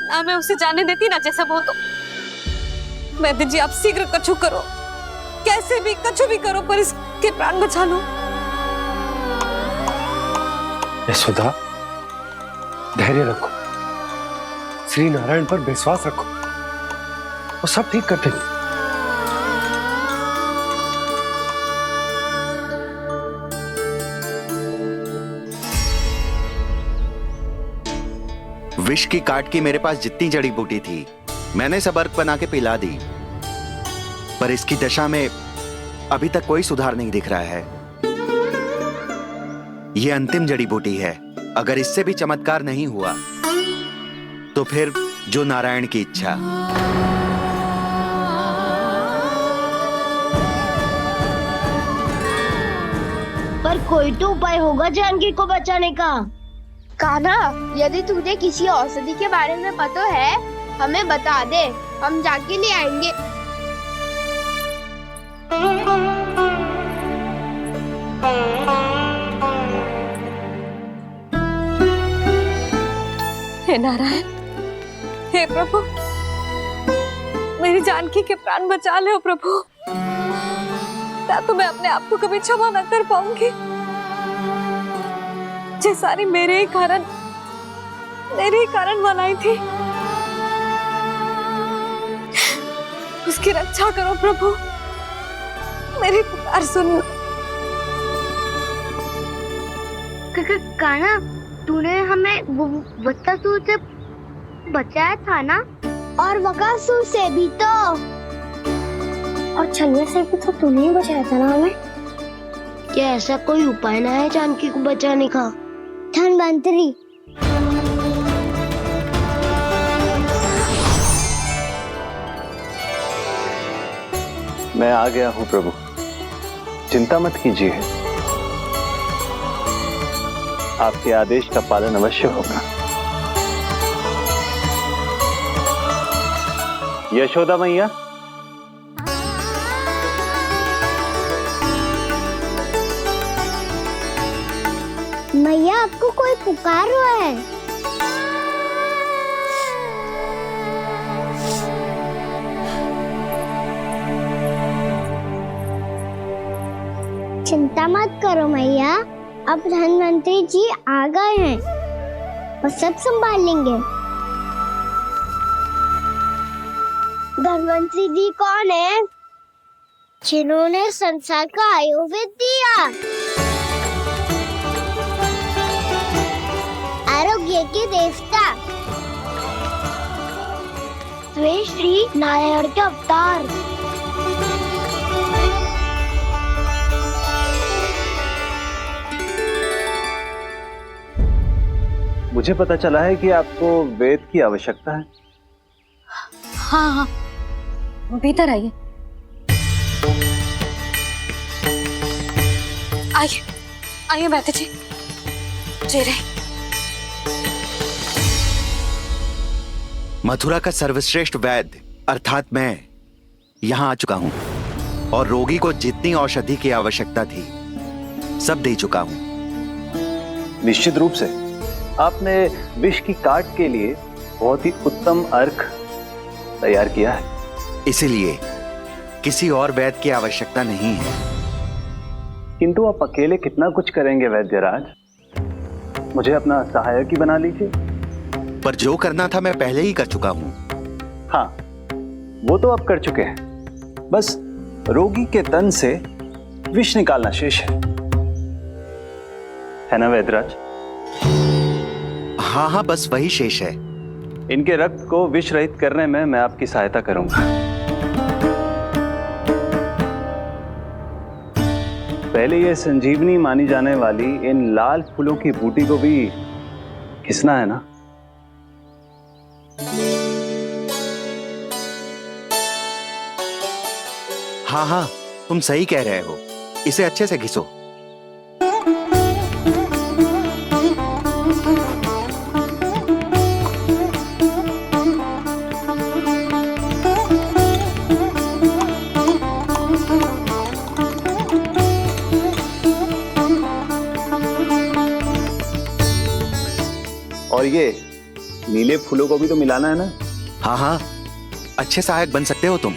ना मैं उसे जाने देती ना जैसा वो तो। वैद्य जी आप शीघ्र कछु करो, कैसे भी कछु भी करो, पर इसके प्राण बचा लो।
यशोदा, धैर्य रखो, श्री नारायण पर विश्वास रखो, वो सब ठीक कर देंगे।
विष की काट की मेरे पास जितनी जड़ी बूटी थी मैंने सब अर्क बना के पिला दी, पर इसकी दशा में अभी तक कोई सुधार नहीं दिख रहा है। यह अंतिम जड़ी बूटी है, अगर इससे भी चमत्कार नहीं हुआ तो फिर जो नारायण की इच्छा।
पर कोई तो उपाय होगा जानकी को बचाने का।
कान्हा, यदि तुझे किसी औषधि के बारे में पता है हमें बता दे, हम जाके ले आएंगे।
हे नारायण, हे प्रभु, मेरी जानकी के प्राण बचा ले प्रभु। क्या तो मैं अपने आप को कभी क्षमा न कर पाऊंगी। ये सारी मेरे ही कारण बनाई थी। उसकी रक्षा करो प्रभु, मेरी पुकार सुनो।
कान्हा, तूने हमें वत्सासुर से बचाया था ना, और बकासुर से भी तो, और छन्ने से भी तो तूने ही बचाया था ना हमें। क्या ऐसा कोई उपाय ना है जानकी को बचाने का? धन्वंतरी,
मैं आ गया हूं प्रभु, चिंता मत कीजिए, आपके आदेश का पालन अवश्य होगा। यशोदा मैया,
मैया आपको कोई पुकार रहा है। चिंता मत करो मैया, अब धन्वंतरी जी आ गए हैं, वो सब संभाल लेंगे। धन्वंतरी जी कौन है? जिन्होंने संसार का आयुर्वेद दिया, आरोग्य के देवता, वे श्री नारायण के अवतार।
मुझे पता चला है कि आपको वेद की आवश्यकता है।
हाँ हाँ, भीतर आइए। आइए आइए बैठे जी, जी रहे।
मथुरा का सर्वश्रेष्ठ वैद्य अर्थात मैं यहाँ आ चुका हूँ और रोगी को जितनी औषधि की आवश्यकता थी सब दे चुका हूँ।
निश्चित रूप से आपने विष की काट के लिए बहुत ही उत्तम अर्क तैयार किया है,
इसीलिए किसी और वैद्य की आवश्यकता नहीं है।
किंतु आप अकेले कितना कुछ करेंगे वैद्यराज, मुझे अपना सहायक ही बना लीजिए।
पर जो करना था मैं पहले ही कर चुका हूँ।
हाँ, वो तो आप कर चुके हैं, बस रोगी के तन से विष निकालना शेष है ना वैद्यराज?
हाँ हाँ, बस वही शेष है।
इनके रक्त को विष रहित करने में मैं आपकी सहायता करूंगा। पहले ये संजीवनी मानी जाने वाली इन लाल फूलों की बूटी को भी घिसना है ना?
हाँ हाँ, तुम सही कह रहे हो, इसे अच्छे से घिसो।
ये नीले फूलों को भी तो मिलाना है ना?
हाँ हाँ, अच्छे सहायक बन सकते हो तुम,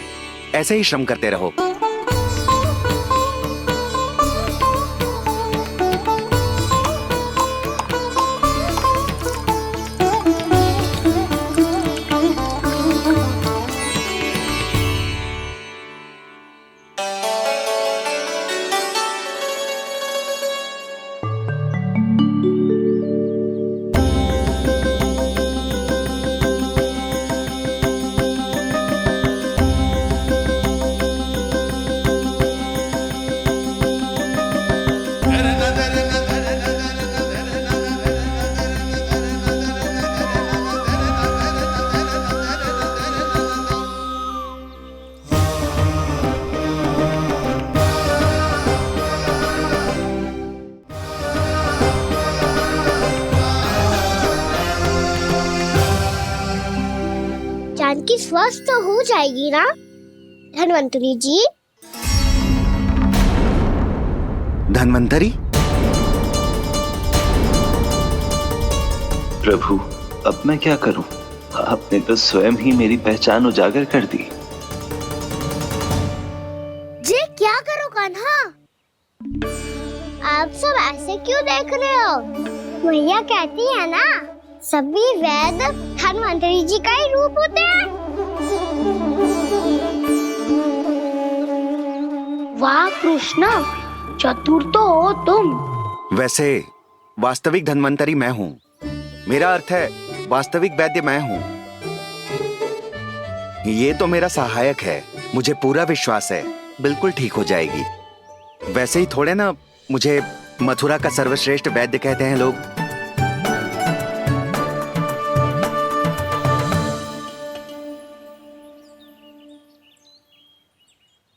ऐसे ही श्रम करते रहो।
जानकी स्वस्थ तो हो जाएगी ना धन्वंतरी जी?
धन्वंतरी?
प्रभु, अब मैं क्या करूं? आपने तो स्वयं ही मेरी पहचान उजागर कर दी।
जी क्या करो कान्हा? आप सब ऐसे क्यों देख रहे हो? भैया कहती है ना, सभी वेद धन्वंतरी जी का ही रूप होते हैं। वाह कृष्णा, चतुर तो हो तुम।
वैसे वास्तविक धन्वंतरी मैं हूँ। मेरा अर्थ है वास्तविक वैद्य मैं हूँ। ये तो मेरा सहायक है, मुझे पूरा विश्वास है बिल्कुल ठीक हो जाएगी। वैसे ही थोड़े ना मुझे मथुरा का सर्वश्रेष्ठ वैद्य कहते हैं लोग।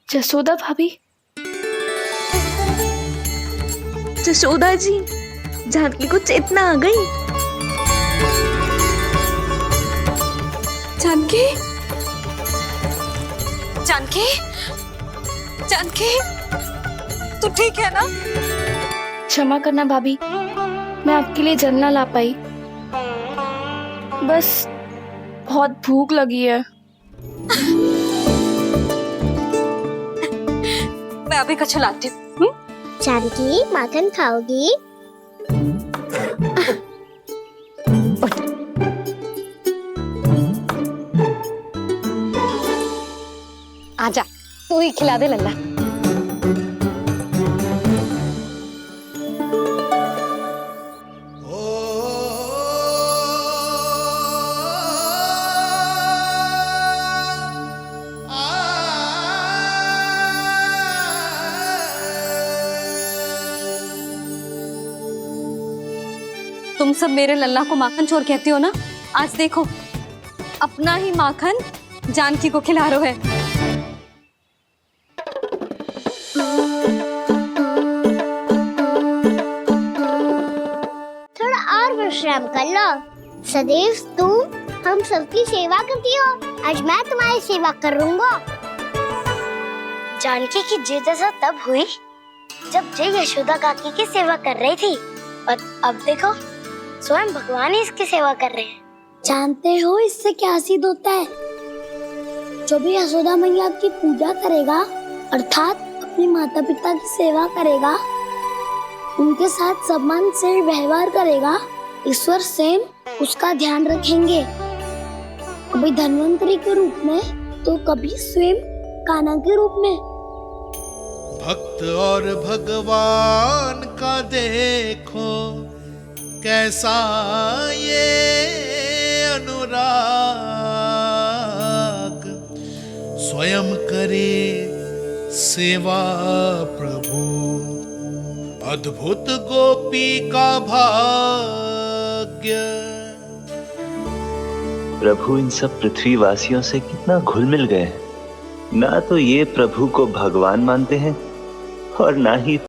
जसोदा भाभी।
जसोदा जी, जानकी को चेतना आ गई।
जानकी, जानकी, जानकी, तू ठीक है ना?
क्षमा करना भाभी, मैं आपके लिए जल ना ला पाई। बस बहुत भूख लगी है।
मैं अभी कछु लाती हूँ।
जानकी माखन खाओगी?
आजा, तू ही खिला दे लल्ला। तुम सब मेरे लल्ला को माखन चोर कहती हो ना? आज देखो, अपना ही माखन जानकी को खिला रहे हो।
थोड़ा और विश्राम कर लो। सदैव तुम हम सबकी सेवा करती हो, आज मैं तुम्हारी सेवा करूंगा। जानकी की जिज्ञासा तब हुई जब जय यशोदा काकी की सेवा कर रही थी, और अब देखो स्वयं भगवान ही इसकी सेवा कर रहे हैं। जानते हो इससे क्या सिद्ध होता है? जो भी यशोदा मैया की पूजा करेगा, अर्थात अपने माता पिता की सेवा करेगा, उनके साथ सम्मान से व्यवहार करेगा, ईश्वर स्वयं उसका ध्यान रखेंगे। कभी धन्वंतरी के रूप में तो कभी स्वयं कान्हा के रूप में।
भक्त और भगवान का देखो कैसा ये अनुराग, स्वयं करे सेवा प्रभु, अद्भुत गोपी का भाग्य।
प्रभु इन सब पृथ्वीवासियों से कितना घुल मिल गए हैं। ना तो ये प्रभु को भगवान मानते हैं और ना ही